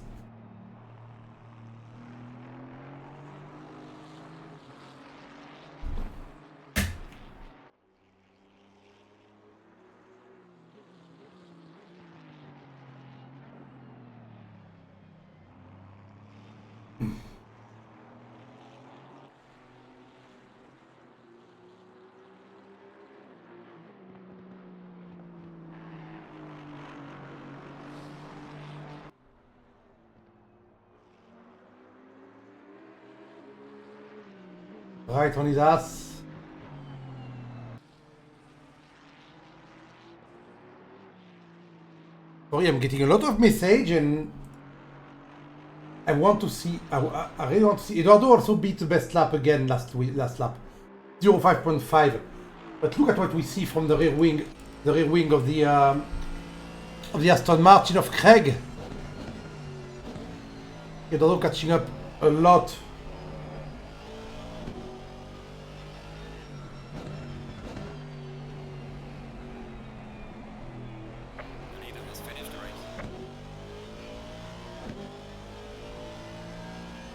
Right on his ass. Sorry, I'm getting a lot of message and I want to see, I really want to see. Eduardo also beat the best lap again last lap. 0.5.5. But look at what we see from the rear wing of the Aston Martin of Craig. Eduardo catching up a lot.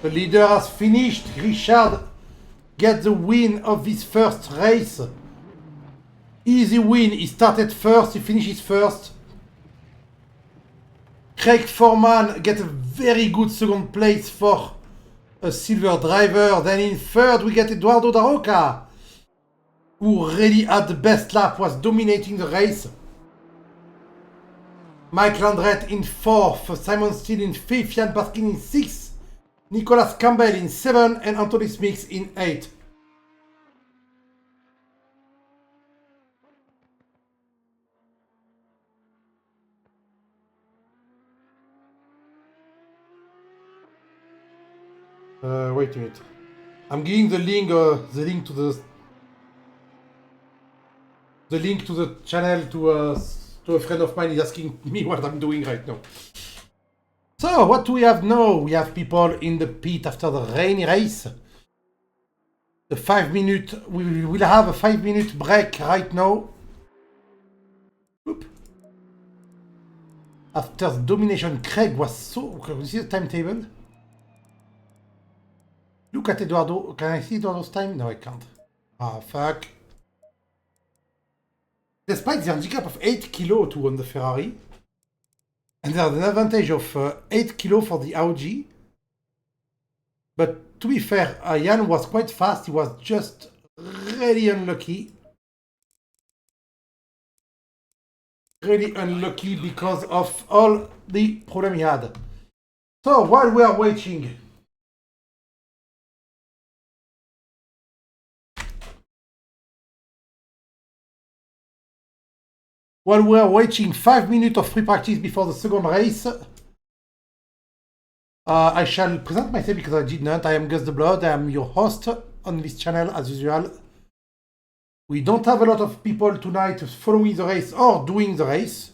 The leader has finished. Richard gets the win of this first race. Easy win. He started first. He finishes first. Craig Foreman gets a very good second place for a silver driver. Then in third we get Eduardo Daroca, who really had the best lap, was dominating the race. Mike Landreth in fourth. Simon Steele in fifth. Jan Paskin in sixth. Nicholas Campbell in 7 and Anthony Smith in 8. Wait a minute. I'm giving the link to the channel to a friend of mine. He's asking me what I'm doing right now. So, what do we have now? We have people in the pit after the rainy race. The 5 minute, we will have a 5 minute break right now. Oop. After the domination, Craig was so... Can you see the timetable? Look at Eduardo. Can I see Eduardo's time? No, I can't. Ah, fuck. Despite the handicap of 8 kilo to on the Ferrari, and there's an advantage of 8 kilo for the Audi. But to be fair, Jan was quite fast. He was just really unlucky. Really unlucky because of all the problem he had. So while we are waiting, while we are waiting 5 minutes of free practice before the second race, I shall present myself because I did not. I am Gus the Blood. I am your host on this channel as usual. We don't have a lot of people tonight following the race or doing the race.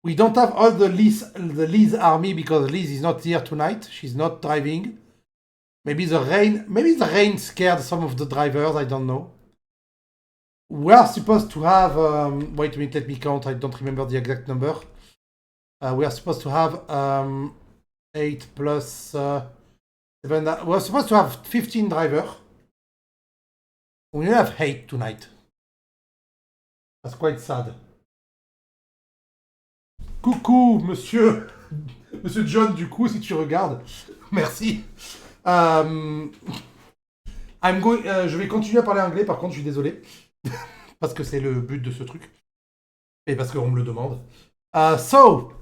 We don't have all the Liz army because Liz is not here tonight. She's not driving. Maybe the rain scared some of the drivers. I don't know. We are supposed to have, wait a minute, let me count. I don't remember the exact number. We are supposed to have 8 plus 7. We're supposed to have 15 drivers. We only have 8 tonight. That's quite sad. Coucou, monsieur John, du coup, si tu regardes. Merci. Je vais continuer à parler anglais, par contre, je suis désolé. Parce que c'est le but de ce truc. Et parce qu'on me le demande. So,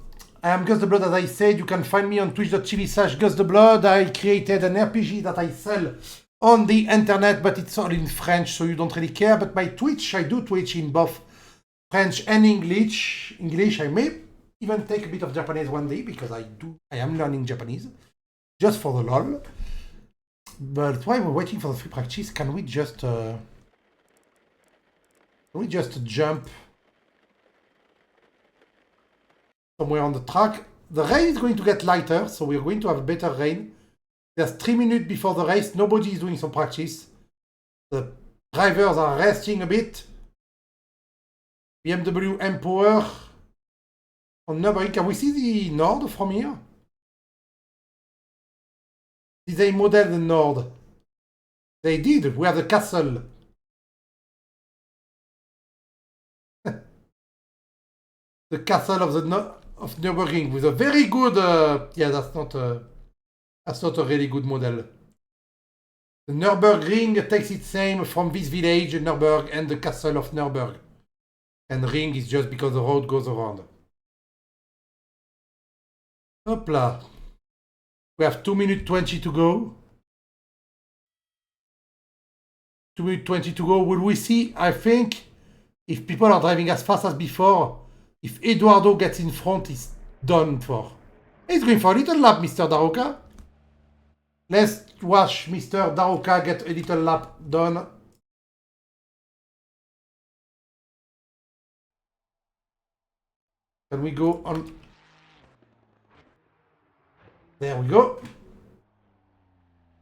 I am Gus the Blood, as I said. You can find me on twitch.tv/Gus the Blood. I created an RPG that I sell on the internet, but it's all in French, so you don't really care. But my Twitch, I do Twitch in both French and English. I may even take a bit of Japanese one day because I am learning Japanese just for the lol. But while we're waiting for the free practice, can we just jump somewhere on the track? The rain is going to get lighter, so we're going to have better rain. There's 3 minutes before the race. Nobody is doing some practice. The drivers are resting a bit. BMW M Power on Nürburgring. Can we see the Nord from here? Did they model the Nord? They did. We have the castle. The castle of Nürburgring with a very good. Yeah, that's not a really good model. The Nürburgring takes its name from this village, Nürburg, and the castle of Nürburg. And ring is just because the road goes around. Hopla. We have 2 minutes 20 to go. 2 minutes 20 to go. Will we see? I think if people are driving as fast as before, if Eduardo gets in front, he's done for. He's going for a little lap, Mr. Daroka. Let's watch Mr. Daroka get a little lap done. Can we go on? There we go.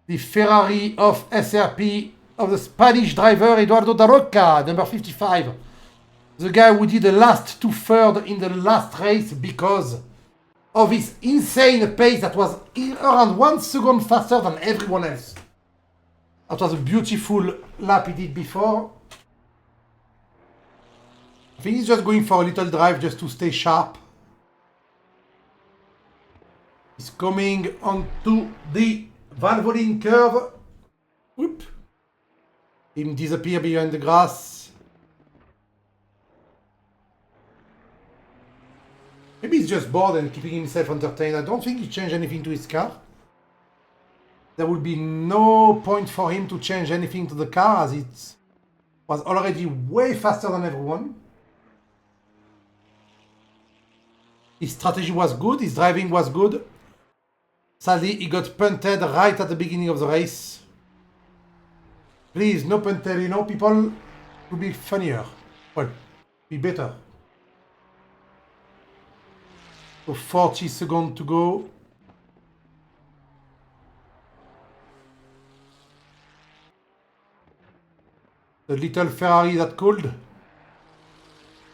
The Ferrari of SRP of the Spanish driver Eduardo Daroca, number 55. The guy who did the last 2/3 in the last race because of his insane pace that was around 1 second faster than everyone else. That was a beautiful lap he did before. I think he's just going for a little drive just to stay sharp. He's coming onto the Valvoline curve. Whoop. Him disappear behind the grass. Maybe he's just bored and keeping himself entertained. I don't think he changed anything to his car. There would be no point for him to change anything to the car as it was already way faster than everyone. His strategy was good, his driving was good. Sadly, he got punted right at the beginning of the race. Please, no punted, you know, people will be funnier. Well, be better. So 40 seconds to go. The little Ferrari that could.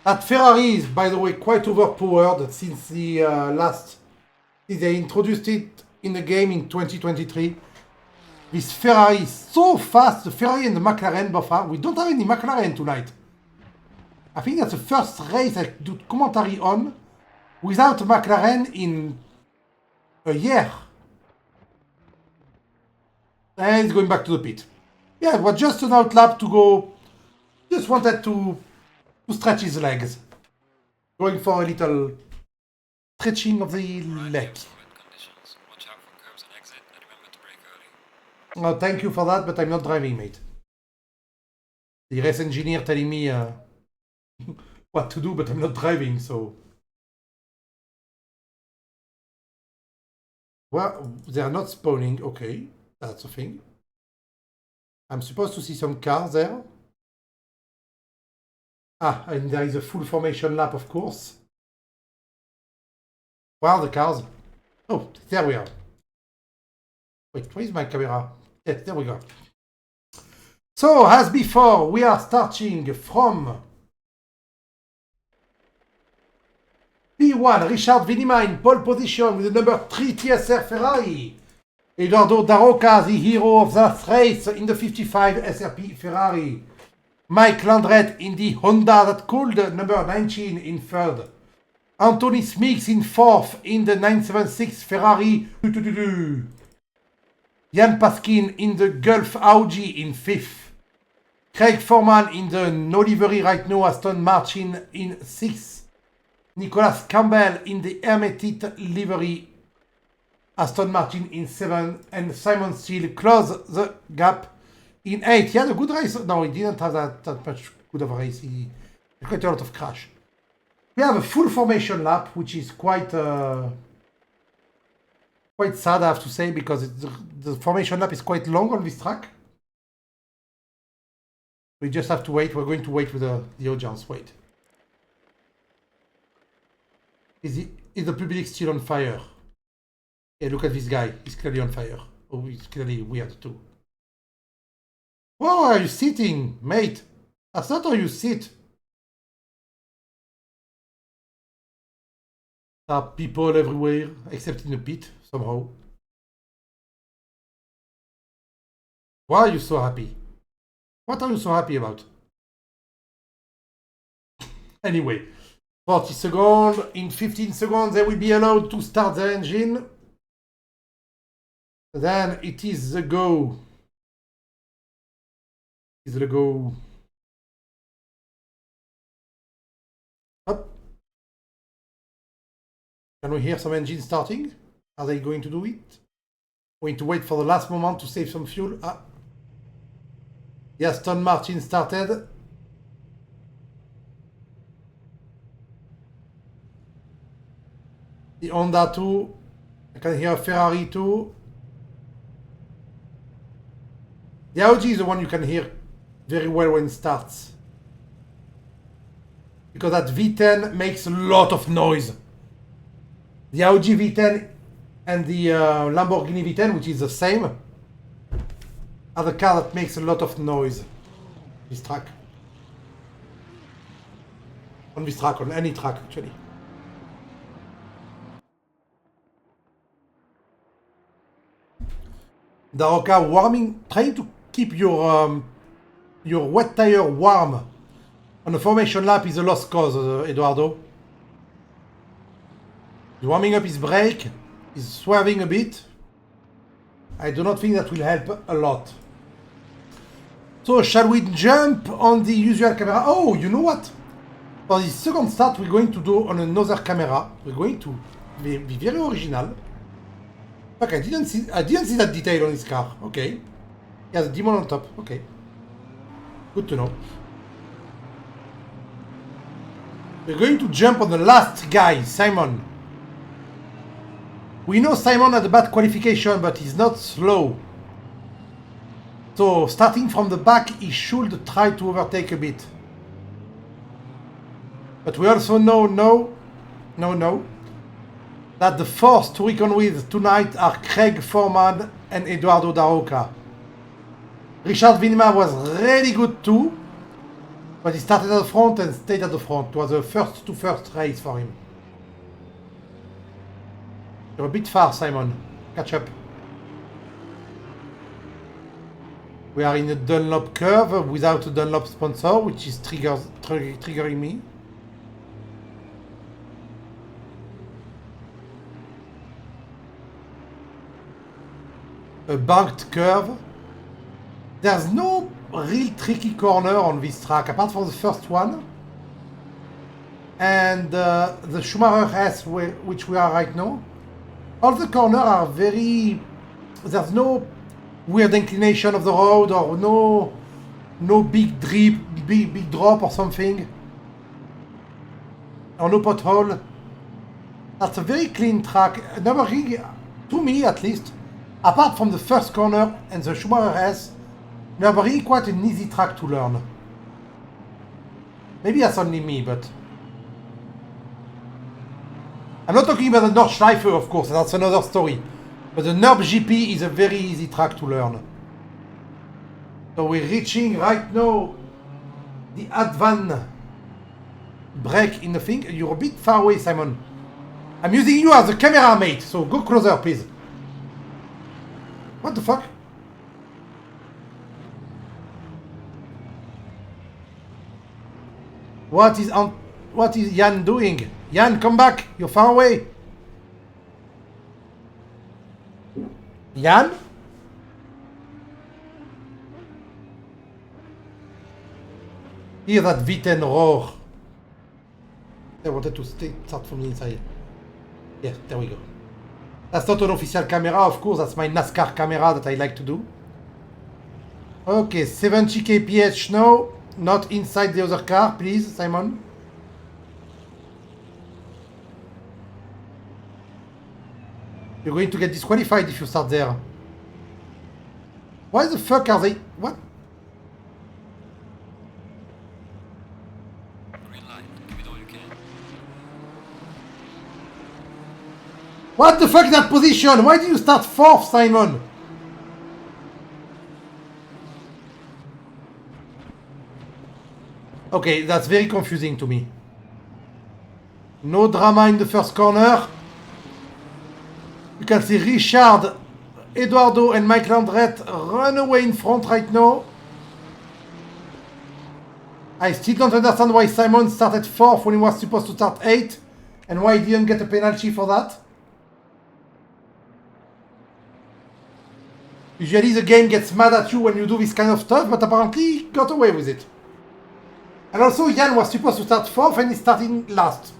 That Ferrari is, by the way, quite overpowered since the since they introduced it in the game in 2023. This Ferrari is so fast. The Ferrari and the McLaren both are. We don't have any McLaren tonight. I think that's the first race I do commentary on without a McLaren in a year. And he's going back to the pit. Yeah, it was just an outlap to go. Just wanted to stretch his legs. Going for a little stretching of the leg. Watch out for curbs and exit and remember to brake early. Oh, thank you for that, but I'm not driving, mate. The race engineer telling me what to do, but I'm not driving, so. Well, they are not spawning. Okay, that's a thing. I'm supposed to see some cars there. Ah, and there is a full formation lap, of course. Where are the cars? Oh, there we are. Wait, where is my camera? Yes, there we go. So, as before, we are starting from P1, Richard Vinima in pole position with the number 3 TSR Ferrari. Eduardo Daroca, the hero of that race in the 55 SRP Ferrari. Mike Landret in the Honda that cooled, number 19 in third. Anthony Smiggs in fourth in the 976 Ferrari. Jan Paskin in the Gulf Audi in fifth. Craig Foreman in the no livery right now Aston Martin in sixth. Nicholas Campbell in the Hermetic livery Aston Martin in 7th, and Simon Steele closed the gap in 8th. He had a good race. No, he didn't have that much good of a race. He had quite a lot of crash. We have a full formation lap, which is quite sad, I have to say, because the formation lap is quite long on this track. We just have to wait. We're going to wait with the audience. Wait. Is the public still on fire? Yeah, look at this guy. He's clearly on fire. Oh, he's clearly weird too. Where are you sitting, mate? That's not how you sit. There are people everywhere, except in the pit, somehow. Why are you so happy? What are you so happy about? Anyway, 40 seconds. In 15 seconds, they will be allowed to start the engine. Then it is the go. It's the go. Up. Can we hear some engines starting? Are they going to do it? Going to wait for the last moment to save some fuel. Ah. The Aston Martin started. The Honda too. I can hear Ferrari too. The Audi is the one you can hear very well when it starts. Because that V10 makes a lot of noise. The Audi V10 and the Lamborghini V10, which is the same, are the car that makes a lot of noise. This track. On this track, on any track actually. Daroca warming, trying to keep your wet tire warm on a formation lap is a lost cause, Eduardo. He's warming up his brake, he's swerving a bit. I do not think that will help a lot. So shall we jump on the usual camera? Oh, you know what? For the second start we're going to do on another camera. We're going to be very original. Look, I didn't see that detail on his car. Okay. He has a demon on top. Okay. Good to know. We're going to jump on the last guy, Simon. We know Simon had a bad qualification, but he's not slow. So, starting from the back, he should try to overtake a bit. But we also know, that the force to reckon with tonight are Craig Foreman and Eduardo Daroca. Richard Vinima was really good too. But he started at the front and stayed at the front. It was a first to first race for him. You're a bit far, Simon. Catch up. We are in a Dunlop curve without a Dunlop sponsor, which is triggering me. A banked curve. There's no real tricky corner on this track, apart from the first one. And the Schumacher S, which we are right now. All the corners are very... There's no weird inclination of the road or no big drop or something. Or no pothole. That's a very clean track. Nürburgring, to me at least, apart from the first corner and the Schumacher S, Nürburgring quite an easy track to learn. Maybe that's only me, but... I'm not talking about the Nordschleife, of course, that's another story. But the Nürb GP is a very easy track to learn. So we're reaching right now the Advan break in the thing. You're a bit far away, Simon. I'm using you as a camera, mate, so go closer, please. What the fuck? What is Jan doing? Jan, come back! You're far away! Jan? Hear that V10 roar. I wanted to start from the inside. Yeah, there we go. That's not an official camera, of course, that's my NASCAR camera that I like to do. Okay, 70 kph now. Not inside the other car, please, Simon. You're going to get disqualified if you start there. Why the fuck are they... What? Green light. Give it all you can. What the fuck is that position? Why did you start fourth, Simon? Okay, that's very confusing to me. No drama in the first corner. You can see Richard, Eduardo and Mike Landret run away in front right now. I still don't understand why Simon started 4th when he was supposed to start 8th and why he didn't get a penalty for that. Usually the game gets mad at you when you do this kind of stuff, but apparently he got away with it. And also Jan was supposed to start 4th and he's starting last.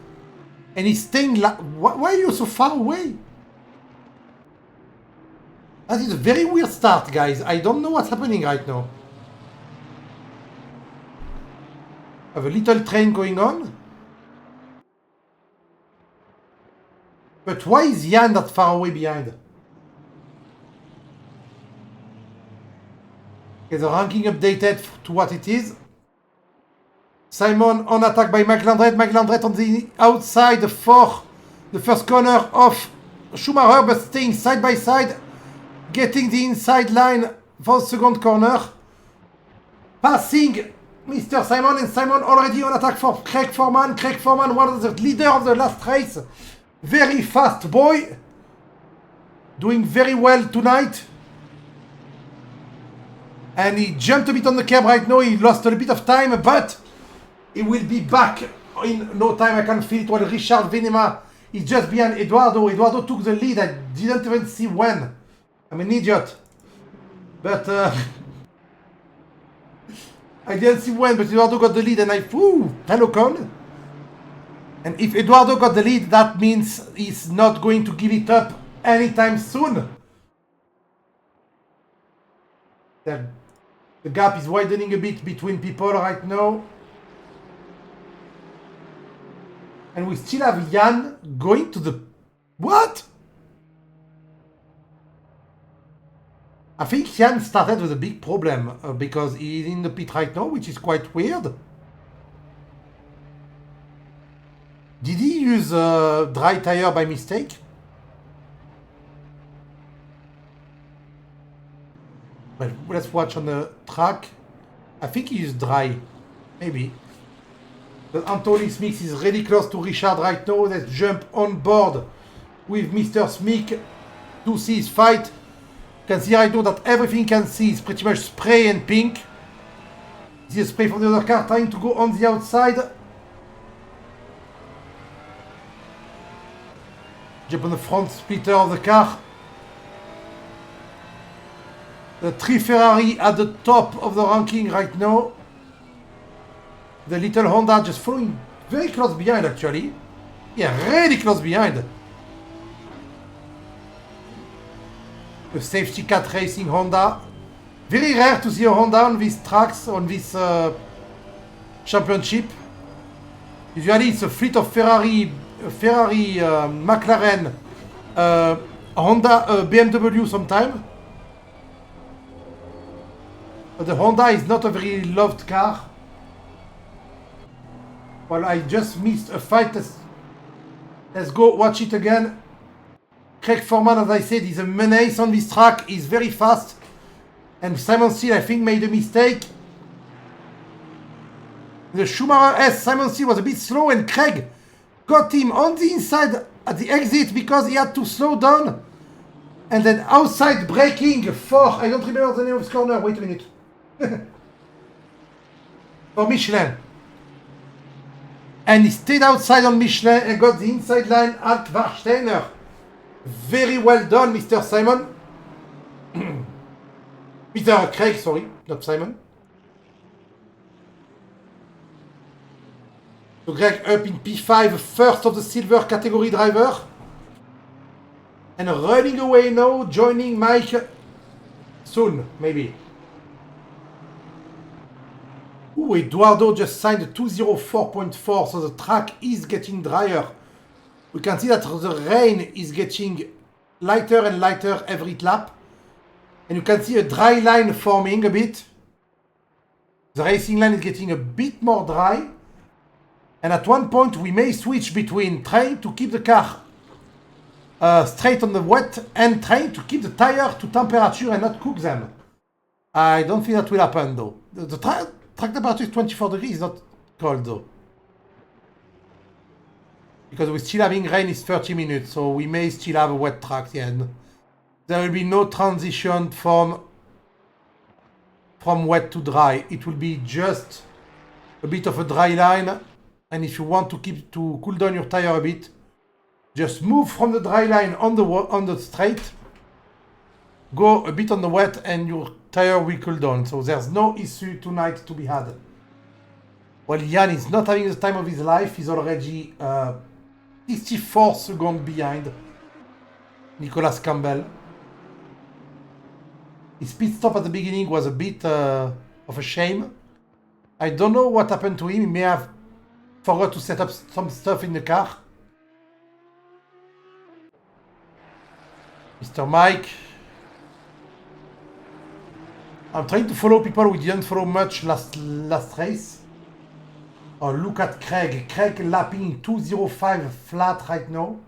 And he's staying last. Why are you so far away? That is a very weird start, guys. I don't know what's happening right now. I have a little train going on. But why is Jan that far away behind? Okay, the ranking updated to what it is. Simon on attack by Mike Landret. Mike Landret on the outside for the first corner of Schumacher, but staying side by side. Getting the inside line for the second corner. Passing Mr. Simon, and Simon already on attack for Craig Foreman. Craig Foreman, one of the leader of the last race. Very fast boy. Doing very well tonight. And he jumped a bit on the curb right now. He lost a bit of time, but he will be back in no time. I can feel it while Richard Venema is just behind Eduardo. Eduardo took the lead. I didn't even see when. I'm an idiot. But I didn't see when, but Eduardo got the lead and hello Con. And if Eduardo got the lead, that means he's not going to give it up anytime soon. The gap is widening a bit between people right now. And we still have Jan going to the... What? I think Jan started with a big problem because he's in the pit right now, which is quite weird. Did he use a dry tire by mistake? Well, let's watch on the track. I think he used dry. Maybe. But Anthony Smith is really close to Richard right now. Let's jump on board with Mr. Smith to see his fight. You can see right now that everything you can see is pretty much spray and pink. This is spray from the other car trying to go on the outside. Jump on the front splitter of the car. The 3 Ferrari at the top of the ranking right now. The little Honda just following very close behind actually. Yeah, really close behind. The safety cat racing Honda. Very rare to see a Honda on these tracks, on this championship. Usually it's a fleet of Ferrari, McLaren, Honda, BMW sometime. But the Honda is not a very loved car. Well, I just missed a fight. Let's go watch it again. Craig Foreman, as I said, is a menace on this track. He's very fast. And Simon Steele, I think, made a mistake. The Schumacher S, Simon Steele was a bit slow and Craig got him on the inside at the exit because he had to slow down. And then outside braking for, I don't remember the name of this corner, wait a minute. For Michelin. And he stayed outside on Michelin and got the inside line at Warsteiner. Very well done, Mr. Simon. Mr. Craig, sorry, not Simon. So Greg up in P5, first of the silver category driver. And running away now, joining Mike soon, maybe. Ooh, Eduardo just signed a 204.4, so the track is getting drier. We can see that the rain is getting lighter and lighter every lap. And you can see a dry line forming a bit. The racing line is getting a bit more dry. And at one point we may switch between trying to keep the car straight on the wet and trying to keep the tire to temperature and not cook them. I don't think that will happen though. The track temperature is 24 degrees, it's not cold though. Because we're still having rain is 30 minutes, so we may still have a wet track at the end. There will be no transition from wet to dry. It will be just a bit of a dry line. And if you want to cool down your tire a bit, just move from the dry line on the straight, go a bit on the wet, and your tire will cool down. So there's no issue tonight to be had. Well, Jan is not having the time of his life. He's already 64 seconds behind Nicolas Campbell. His pit stop at the beginning was a bit of a shame. I don't know what happened to him. He may have forgot to set up some stuff in the car. Mr. Mike. I'm trying to follow people we didn't follow much last race. Oh, look at Craig. Craig lapping 205 flat right now.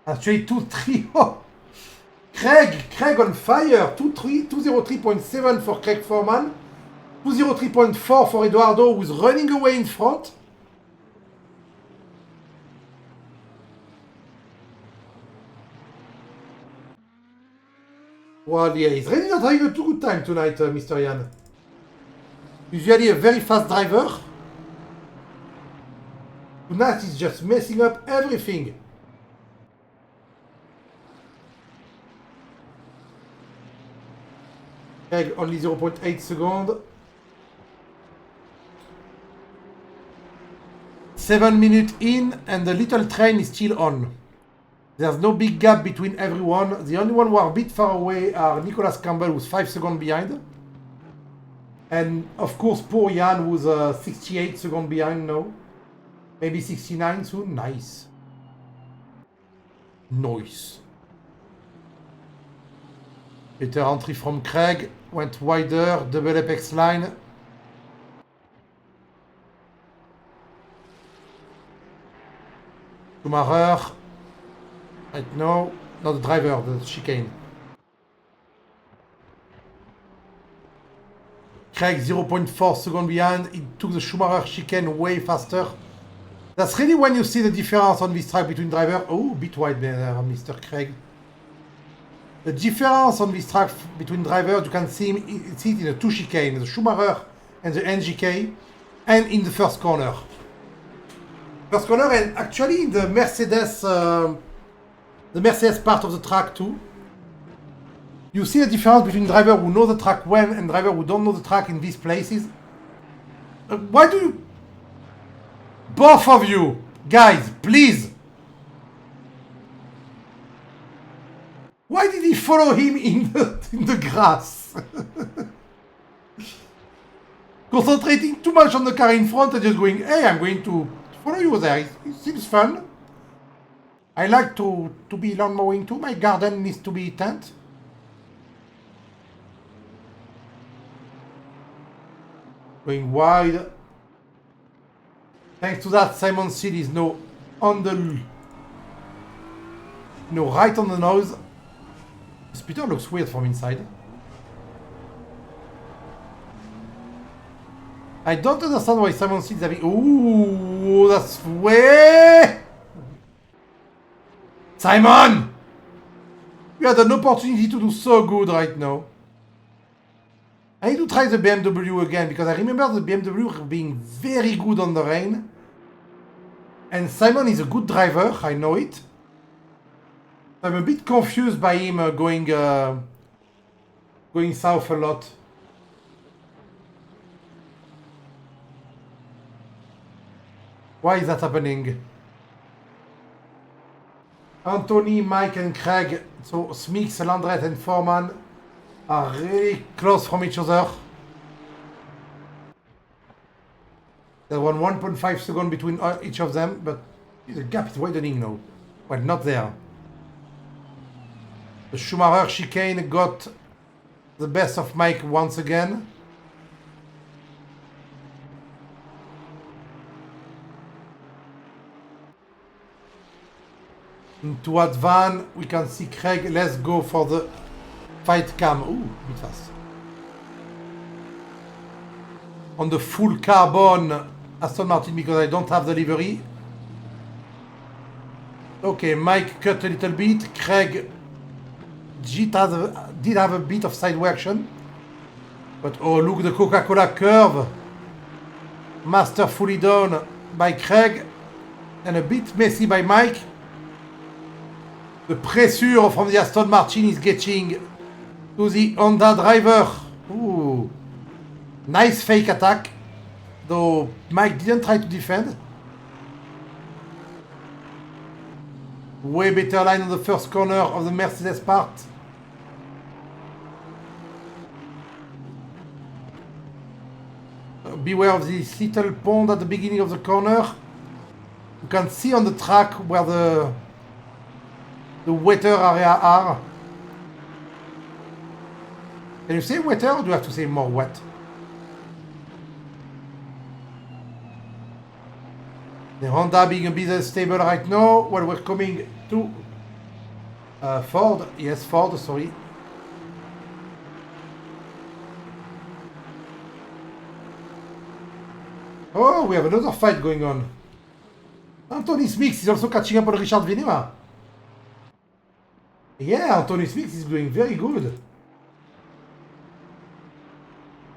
Actually 2.3. Oh. Craig on fire. 203.7 for Craig Foreman. 203.4 for Eduardo, who's running away in front. Well, yeah, he's really not having a too good time tonight, Mr. Jan. Usually a very fast driver. Tonight he's just messing up everything. Craig only 0.8 seconds. 7 minutes in and the little train is still on. There's no big gap between everyone. The only one who are a bit far away are Nicolas Campbell, who's 5 seconds behind. And of course poor Jan, who's 68 seconds behind now. Maybe 69 soon. Nice. Nice. Better entry from Craig. Went wider. Double apex line. Schumacher. Right now. Not the driver, the chicane. Craig 0.4 seconds behind. He took the Schumacher chicane way faster. That's really when you see the difference on this track between driver. Oh, a bit wide there, Mr. Craig. The difference on this track between drivers, you can see it in the two chicane, the Schumacher and the NGK, and in the first corner. First corner, and actually in the Mercedes part of the track too. You see the difference between drivers who know the track well and drivers who don't know the track in these places. Why do you... Both of you, guys, please. Why did he follow him in the grass? Concentrating too much on the car in front and just going, hey, I'm going to follow you there. It seems fun. I like to be lawn mowing too. My garden needs to be tend. Going wide. Thanks to that, Simon Seal is now on the... No, right on the nose. The speeder looks weird from inside. I don't understand why Simon Seal is having... Ooh, that's way... Simon! You had an opportunity to do so good right now. I need to try the BMW again, because I remember the BMW being very good on the rain. And Simon is a good driver, I know it. I'm a bit confused by him going south a lot. Why is that happening? Anthony, Mike and Craig, so Smix, Landret and Foreman are really close from each other. There's 1.5 seconds between each of them, but the gap is widening now. Well, not there. The Schumacher chicane got the best of Mike once again. Towards Van, we can see Craig. Let's go for the fight cam. Ooh, a bit fast. On the full carbon Aston Martin, because I don't have the livery. Okay, Mike cut a little bit. Craig did have a bit of sideway action. But oh, look, the Coca-Cola curve. Masterfully done by Craig. And a bit messy by Mike. The pressure from the Aston Martin is getting to the Honda driver. Ooh. Nice fake attack. Though Mike didn't try to defend. Way better line on the first corner of the Mercedes part. Beware of this little pond at the beginning of the corner. You can see on the track where the wetter area are. Can you say wetter or do you have to say more wet? The Honda being a bit stable right now while we're coming to Ford. Yes, Ford, sorry. Oh, we have another fight going on. Anthony Smix is also catching up on Richard Venema. Yeah, Anthony Smix is doing very good.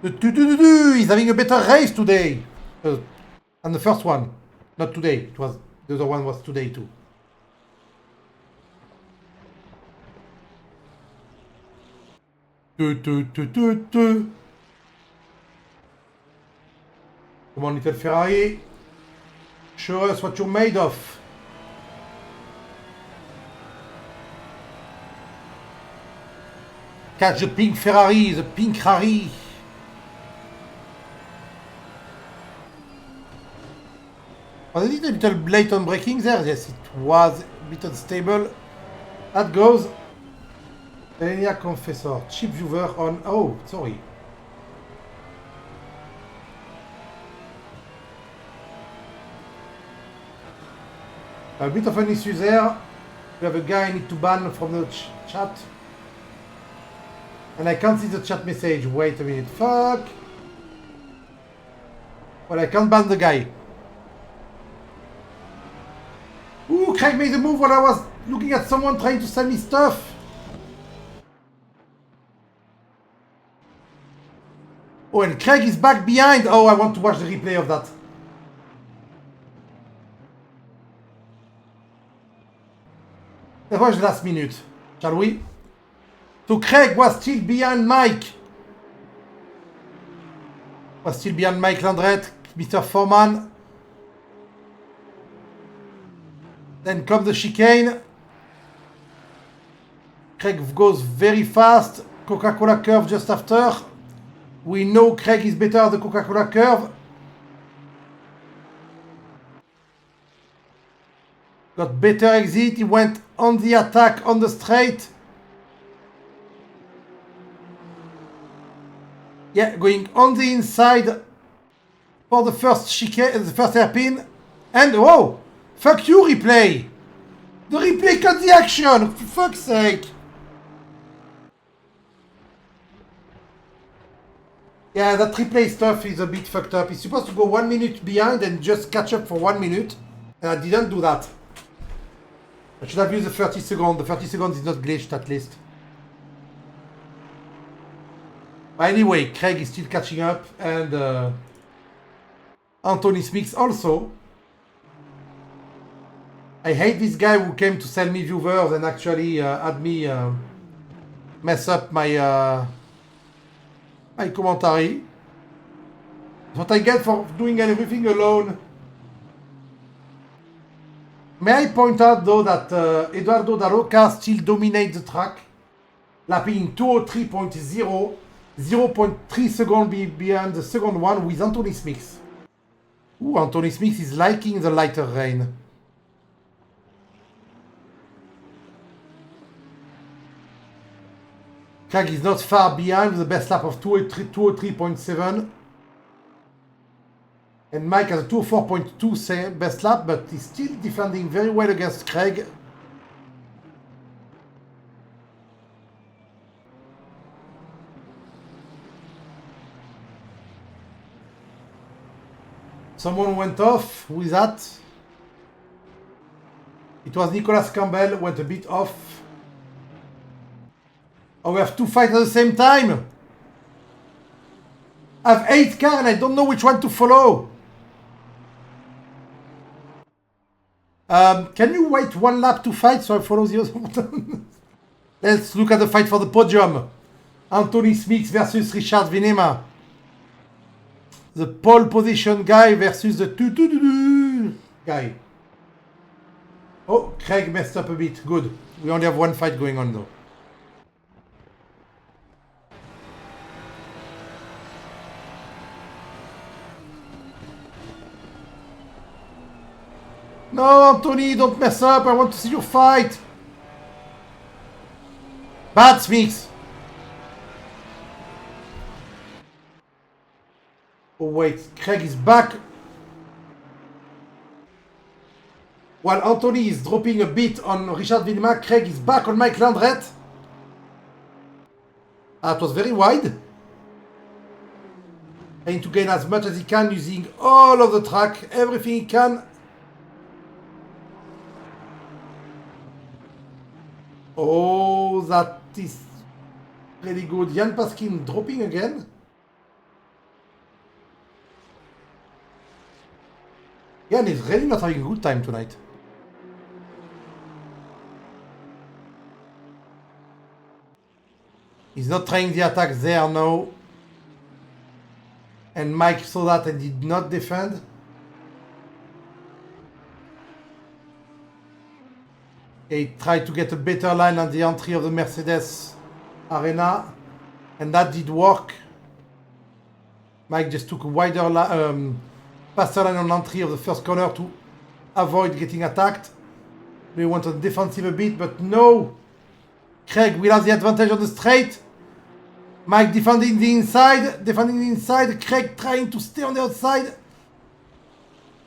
He's having a better race today than the first one. Not today. It was the other one was today too. Come on, little Ferrari. Show us what you're made of. Catch the pink Ferrari, the pink Harry. Was it a little late on braking there? Yes, it was a bit unstable. That goes. Elenia Confessor. Chip viewer on. Oh, sorry. A bit of an issue there. We have a guy I need to ban from the chat. And I can't see the chat message. Wait a minute. Fuck. Well, I can't ban the guy. Ooh, Craig made the move while I was looking at someone trying to sell me stuff. Oh, and Craig is back behind. Oh, I want to watch the replay of that. Let's watch the last minute, shall we? So Craig was still behind Mike. Was still behind Mike Landret, Mr. Foreman. Then comes the chicane. Craig goes very fast. Coca-Cola curve just after. We know Craig is better at the Coca-Cola curve. Got better exit. He went on the attack on the straight. Yeah, going on the inside for the first chicane, the first hairpin. And whoa! Fuck you, replay! The replay cut the action! For fuck's sake! Yeah, that replay stuff is a bit fucked up. It's supposed to go 1 minute behind and just catch up for 1 minute. And I didn't do that. I should have used the 30 seconds. The 30 seconds is not glitched at least. But anyway, Craig is still catching up, and Anthony Smith also. I hate this guy who came to sell me viewers and actually had me mess up my my commentary. What I get for doing everything alone. May I point out though that Eduardo Da Roca still dominates the track, lapping in 203.0, 0.3 seconds behind the second one with Anthony Smith. Ooh, Anthony Smith is liking the lighter rain. Craig is not far behind with the best lap of 203.7. And Mike has a 204.2 best lap, but he's still defending very well against Craig. Someone went off. Who is that? It was Nicholas Campbell, went a bit off. Oh, we have two fights at the same time. I have 8 cars and I don't know which one to follow. Can you wait 1 lap to fight so I follow the other one? Let's look at the fight for the podium. Anthony Smith versus Richard Vinema. The pole position guy versus the guy. Oh, Craig messed up a bit. Good. We only have 1 fight going on though. No, Anthony, don't mess up. I want to see you fight. Bad Smith. Oh, wait. Craig is back. While Anthony is dropping a bit on Richard Vinema, Craig is back on Mike Landret. That was very wide. Trying to gain as much as he can using all of the track, everything he can. Oh, that is really good. Jan Paskin dropping again. Jan is really not having a good time tonight. He's not trying the attack there now. And Mike saw that and did not defend. He tried to get a better line on the entry of the Mercedes arena, and that did work. Mike just took a wider faster line on entry of the first corner to avoid getting attacked. We went on defensive a bit, but no. Craig will have the advantage on the straight. Mike defending the inside, Craig trying to stay on the outside.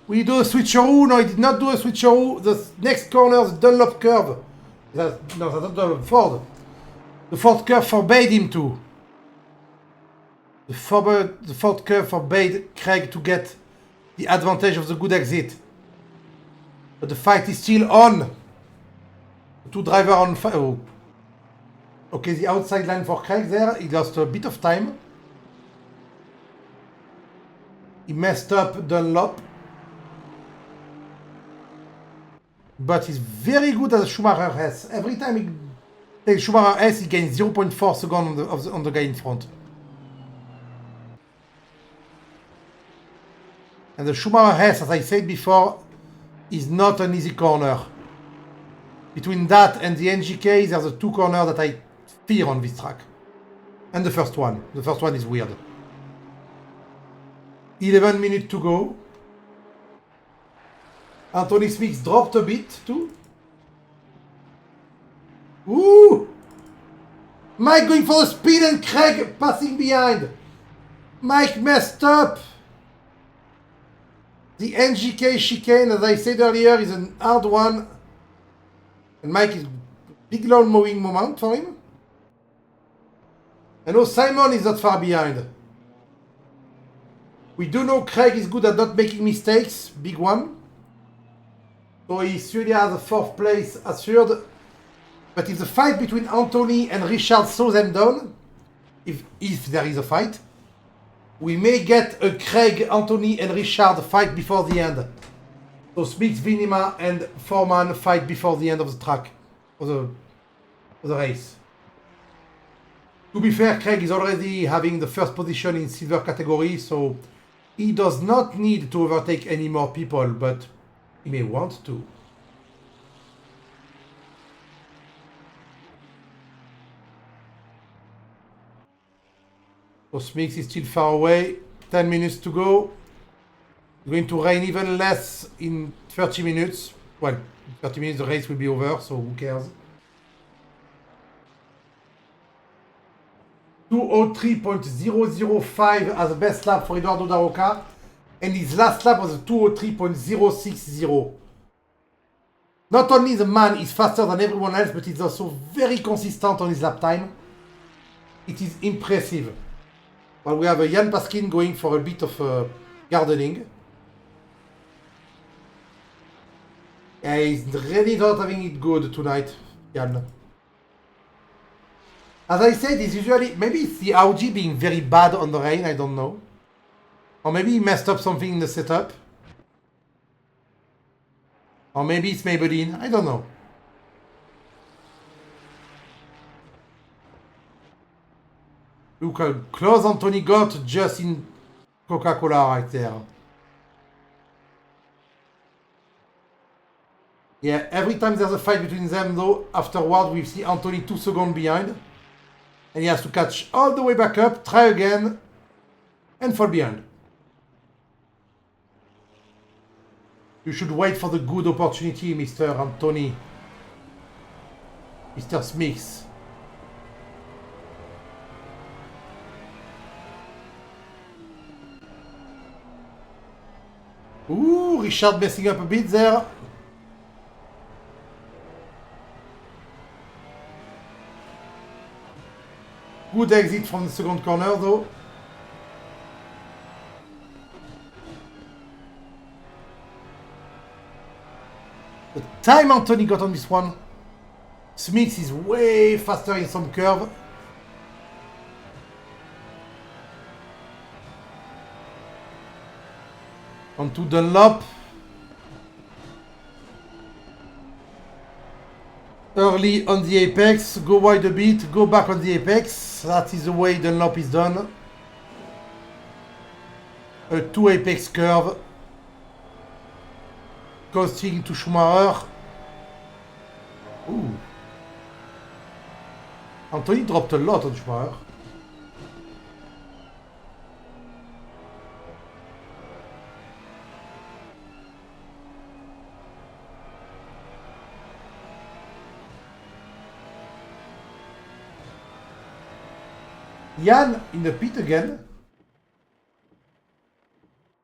We do a switcheroo. No, he did not do a switcheroo. The next corner, the Dunlop curve. No, that's not the Ford. The Ford curve forbade him to. The Ford curve forbade Craig to get the advantage of the good exit. But the fight is still on. Two driver on fire. Oh. Okay, the outside line for Craig there. He lost a bit of time. He messed up Dunlop. But he's very good as a Schumacher S. Every time he takes Schumacher S, he gains 0.4 seconds on the guy in front. And the Schumacher S, as I said before, is not an easy corner. Between that and the NGK, there's the two corners that I fear on this track. And the first one. The first one is weird. 11 minutes to go. Anthony Smith dropped a bit too. Ooh! Mike going for the speed and Craig passing behind. Mike messed up. The NGK chicane, as I said earlier, is an hard one. And Mike is big lawn mowing moment for him. I know Simon is not far behind. We do know Craig is good at not making mistakes. Big one. So he surely has a 4th place assured. But if the fight between Anthony and Richard slows them down, if there is a fight, we may get a Craig, Anthony and Richard fight before the end. So Smith, Vinima and Foreman fight before the end of the track, of the race. To be fair, Craig is already having the first position in silver category, so he does not need to overtake any more people, but he may want to. So Smith is still far away. 10 minutes to go. It's going to rain even less in 30 minutes. Well, in 30 minutes the race will be over, so who cares? 2:03.005 as the best lap for Eduardo Daroca. And his last lap was a 2:03.060. Not only the man is faster than everyone else, but he's also very consistent on his lap time. It is impressive. Well, we have a Jan Paskin going for a bit of gardening. Yeah, he's really not having it good tonight, Jan. As I said, it's usually, maybe it's the Audi being very bad on the rain, I don't know. Or maybe he messed up something in the setup. Or maybe it's Maybelline, I don't know. Look how close Anthony got just in Coca-Cola right there. Yeah, every time there's a fight between them though, afterward we see Anthony 2 seconds behind. And he has to catch all the way back up, try again, and fall behind. You should wait for the good opportunity, Mr. Anthony. Mr. Smith. Ooh, Richard messing up a bit there. Good exit from the second corner though. The time Anthony got on this one. Smith is way faster in some curve. Onto Dunlop. Early on the apex, go wide a bit, go back on the apex. That is the way Dunlop is done. A 2 apex curve. Coasting to Schumacher. Ooh. Anthony dropped a lot on Schumacher. Jan in the pit again.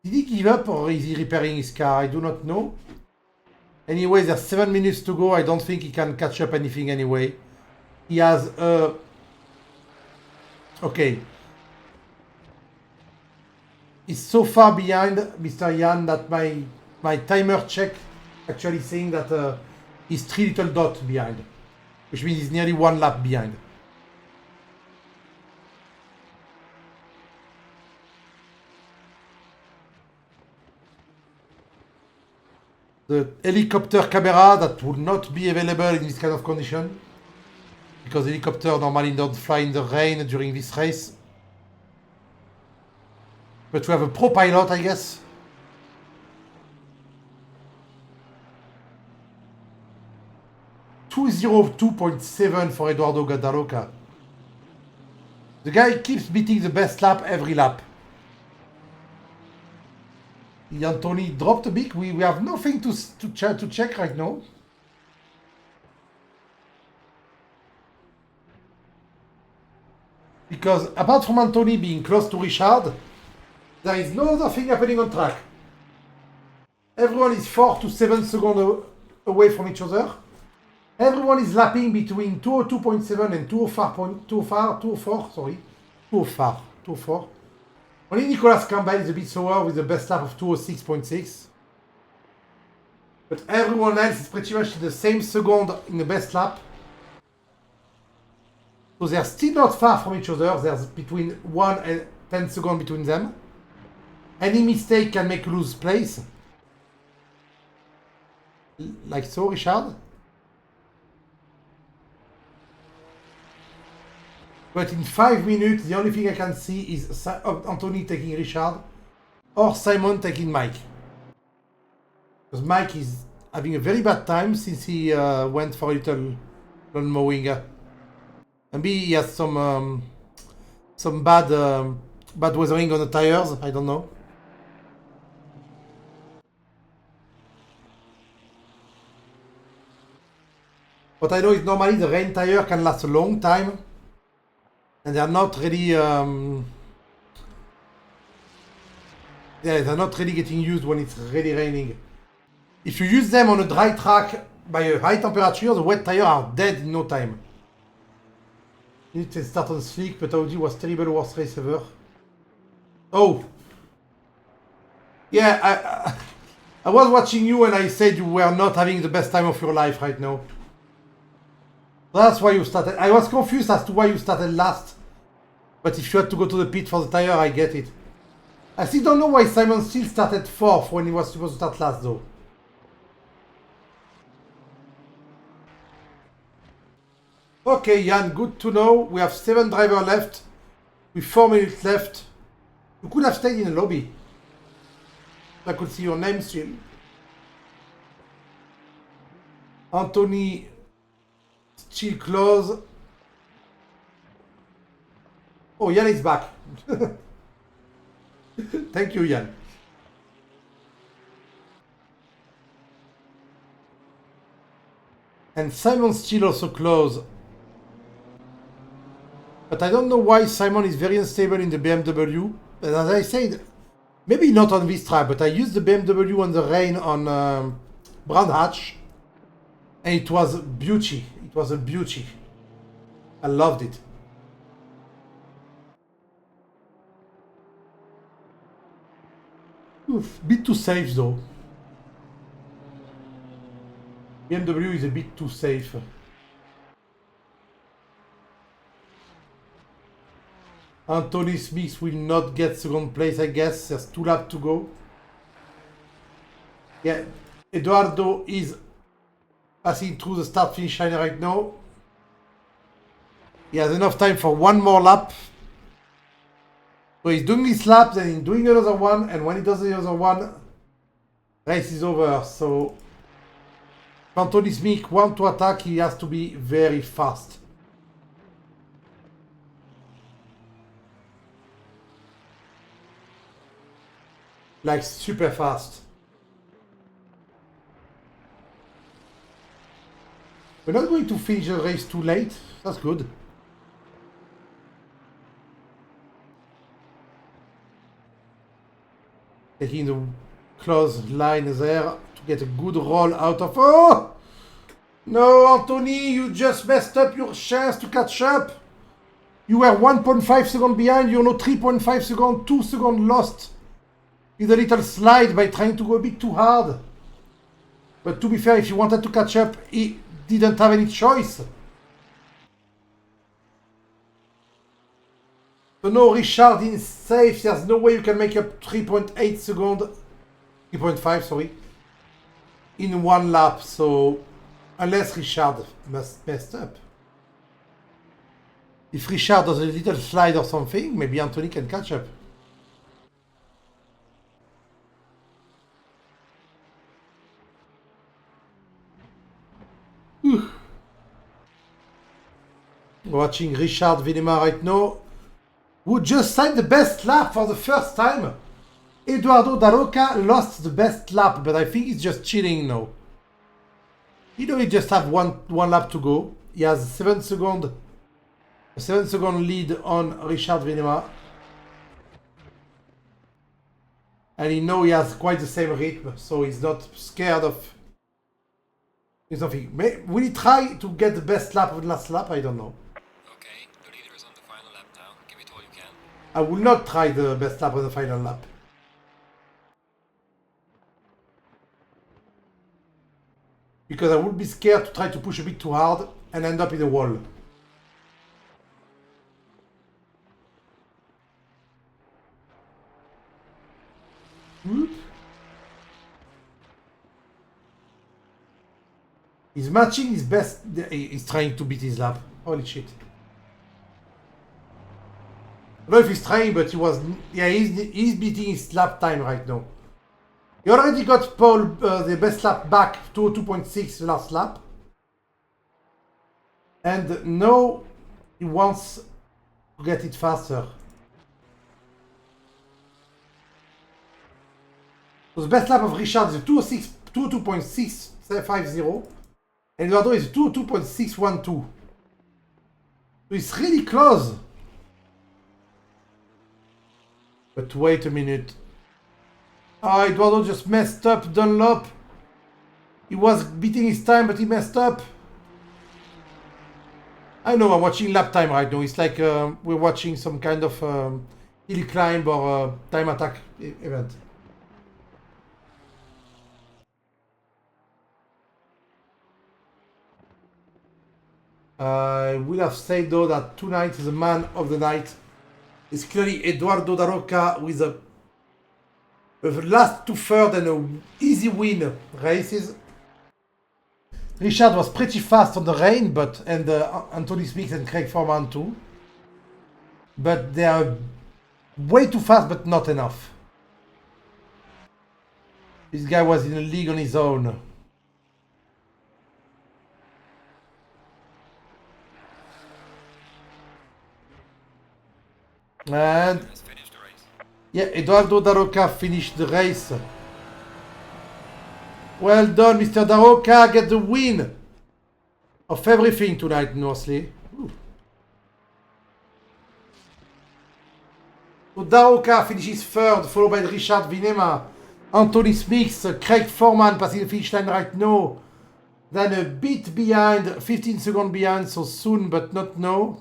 Did he give up or is he repairing his car? I do not know. Anyway, there's 7 minutes to go. I don't think he can catch up anything anyway. He has okay. is so far behind Mr. Yan that my timer check actually saying that he's 3 little dots behind, which means he's nearly 1 lap behind. The helicopter camera that would not be available in this kind of condition, because helicopter normally don't fly in the rain during this race. But we have a pro pilot, I guess. .202.7 for Eduardo Gadaloca. The guy keeps beating the best lap every lap. Anthony dropped a bit. We have nothing to check right now. Because apart from Anthony being close to Richard, there is no other thing happening on track. Everyone is 4 to 7 seconds away from each other. Everyone is lapping between 202.7 and 204. Only Nicolas Campbell is a bit slower with the best lap of 206.6. But everyone else is pretty much the same second in the best lap. So they're still not far from each other. There's between 1 and 10 seconds between them. Any mistake can make you lose place. Like so, Richard. But in 5 minutes, the only thing I can see is Anthony taking Richard or Simon taking Mike. Because Mike is having a very bad time since he went for a little lawn mowing. Maybe he has some bad weathering on the tires. I don't know. What I know is normally the rain tire can last a long time. And they are not really, they're not really getting used when it's really raining. If you use them on a dry track by a high temperature, the wet tires are dead in no time. You need to start on slick, but Audi was terrible worst race ever. Oh! Yeah, I was watching you and I said you were not having the best time of your life right now. That's why you started. I was confused as to why you started last. But if you had to go to the pit for the tire, I get it. I still don't know why Simon still started 4th when he was supposed to start last though. Okay, Jan, good to know. We have 7 drivers left. With 4 minutes left. You could have stayed in the lobby. I could see your name still. Anthony still close. Oh, Jan is back. Thank you, Jan. And Simon still also close. But I don't know why Simon is very unstable in the BMW. And as I said, maybe not on this track, but I used the BMW on the rain on Brown Hatch. And it was beauty. It was a beauty. I loved it. Oof, bit too safe though. BMW is a bit too safe. Anthony Smith will not get second place, I guess. There's 2 laps to go. Yeah, Eduardo is passing through the start-finish line right now. He has enough time for 1 more lap. So he's doing this lap, then he's doing another one, and when he does the other one, race is over. So if Anthony Smith wants to attack, he has to be very fast. Like super fast. We're not going to finish the race too late. That's good. Taking the close line there to get a good roll out of... Oh! No, Anthony, you just messed up your chance to catch up. You were 1.5 seconds behind, you're now 3.5 seconds, 2 seconds lost Did a little slide by trying to go a bit too hard. But to be fair, if he wanted to catch up, he didn't have any choice. So no, Richard is safe. There's no way you can make up 3.8 seconds, 3.5, sorry, in one lap. So unless Richard messed up. If Richard does a little slide or something, maybe Anthony can catch up. Watching Richard Villemar right now, who just signed the best lap for the first time. Eduardo Daroca lost the best lap, but I think he's just chilling now. He just have one lap to go. He has a 7 second lead on Richard Villemar. And he knows he has quite the same rhythm, so he's not scared of... There's nothing. Will he try to get the best lap of the last lap? I don't know. Okay, the leader is on the final lap now. Give it all you can. I will not try the best lap of the final lap. Because I would be scared to try to push a bit too hard and end up in a wall. Whoop. He's matching his best. He's trying to beat his lap. Holy shit. I don't know if he's trying, but he was. Yeah, he's beating his lap time right now. He already got Paul the best lap back to 2.6 last lap. And now he wants to get it faster. So the best lap of Richard is 2.650. And Eduardo is 2.612. So it's really close. But wait a minute. Ah, Eduardo just messed up Dunlop. He was beating his time, but he messed up. I know, I'm watching lap time right now. It's like we're watching some kind of hill climb or time attack event. I will have said though that tonight the man of the night is clearly Eduardo Daroca with a last 2/3 and an easy win races. Richard was pretty fast on the rain, but and Anthony Speaks and Craig Foreman too. But they are way too fast, but not enough. This guy was in a league on his own. And yeah, Eduardo Daroca finished the race. Well done, Mr. Daroca. Get the win of everything tonight, mostly. So Daroca finishes third, followed by Richard Villemar, Anthony Smith, Craig Foreman passing the finish line right now. Then a bit behind, 15 seconds behind, so soon but not now.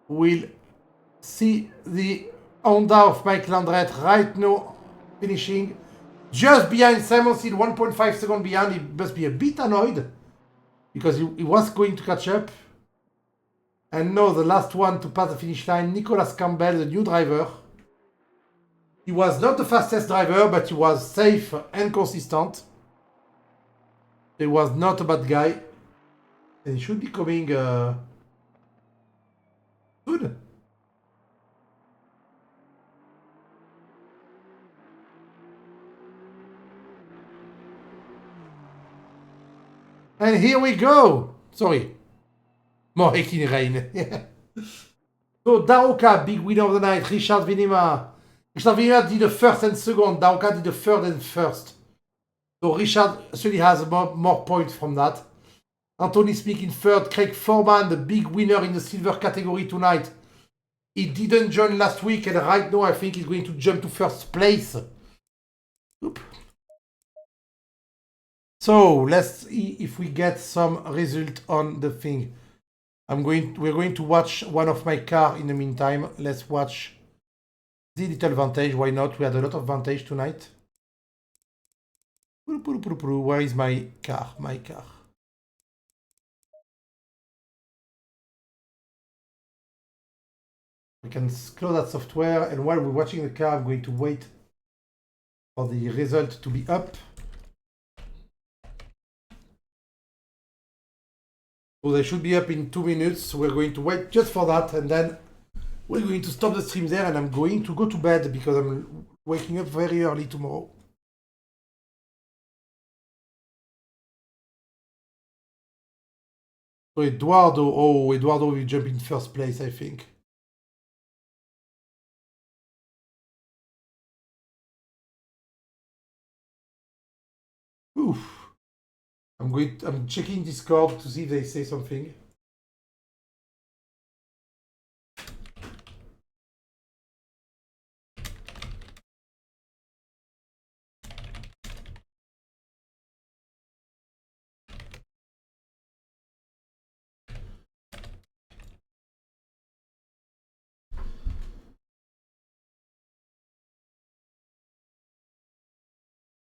We'll see the Honda of Mike Landreth right now finishing just behind Simon Seed, 1.5 seconds behind. He must be a bit annoyed because he was going to catch up. And now the last one to pass the finish line, Nicholas Campbell, the new driver. He was not the fastest driver, but he was safe and consistent. He was not a bad guy. And he should be coming good. And here we go. Sorry. More in rain. So Daroca, big winner of the night. Richard Villemar. Richard Villemar did the first and second. Daroca did the third and first. So Richard actually has more points from that. Anthony Speak in third. Craig Foreman, the big winner in the silver category tonight. He didn't join last week, and right now I think he's going to jump to first place. Oop. So let's see if we get some result on the thing. We're going to watch one of my car in the meantime. Let's watch the little vantage. Why not? We had a lot of vantage tonight. Where is my car? My car. We can close that software, and while we're watching the car, I'm going to wait for the result to be up. So they should be up in 2 minutes. We're going to wait just for that, and then we're going to stop the stream there, and I'm going to go to bed because I'm waking up very early tomorrow. So Eduardo will jump in first place, I think. Oof. I'm checking Discord to see if they say something.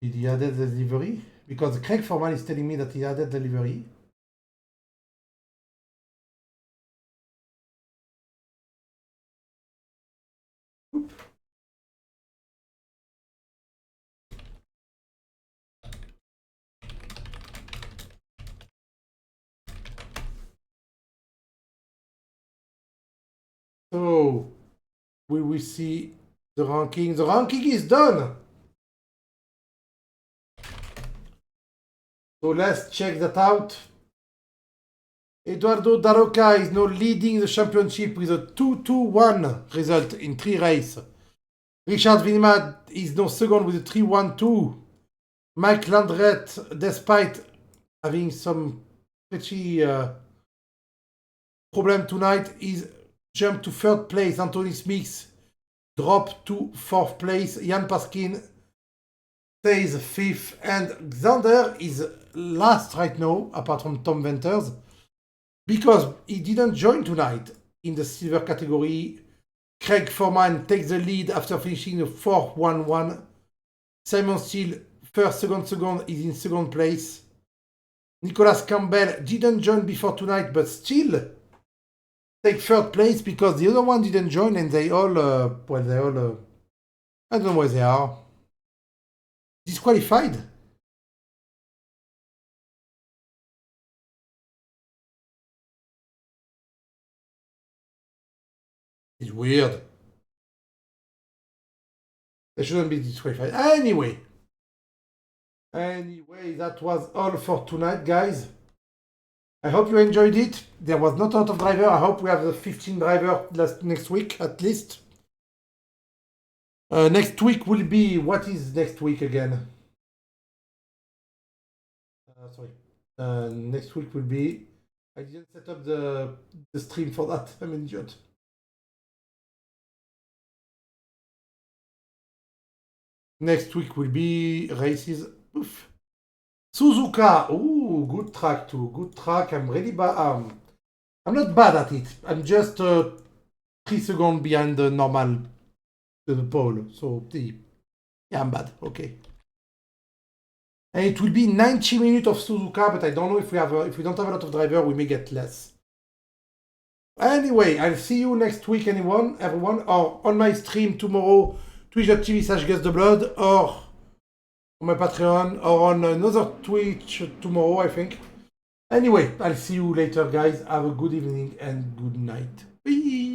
Did he added the delivery? Because Craig Foreman is telling me that he added delivery. Oop. So, will we see the ranking? The ranking is done! So let's check that out. Eduardo Daroca is now leading the championship with a 2-2-1 result in 3 races. Richard Vinmad is now second with a 3-1-2. Mike Landret, despite having some pretty problem tonight, is jumped to 3rd place. Anthony Smith dropped to 4th place. Jan Paskin stays 5th, and Xander is last right now, apart from Tom Venters, because he didn't join tonight in the silver category. Craig Foreman takes the lead after finishing a 4-1-1. Simon Steele, first, second, is in 2nd place. Nicholas Campbell didn't join before tonight, but still take 3rd place because the other one didn't join, and they all, I don't know where they are. Disqualified. It's weird. They shouldn't be disqualified. Anyway, that was all for tonight, guys. I hope you enjoyed it. There was not a lot of driver. I hope we have the 15 driver next week, at least. Next week will be... What is next week again? Next week will be... I didn't set up the stream for that. I'm an idiot. Next week will be races. Oof. Suzuka. Ooh, good track too. Good track. I'm really bad. I'm not bad at it. I'm just 3 seconds behind the normal the pole. So yeah, I'm bad. Okay. And it will be 90 minutes of Suzuka, but I don't know if we don't have a lot of driver, we may get less. Anyway, I'll see you next week, everyone, or on my stream tomorrow, twitch.tv/GuessTheBlood, or on my Patreon, or on another Twitch tomorrow, I think. Anyway, I'll see you later, guys. Have a good evening and good night. Bye!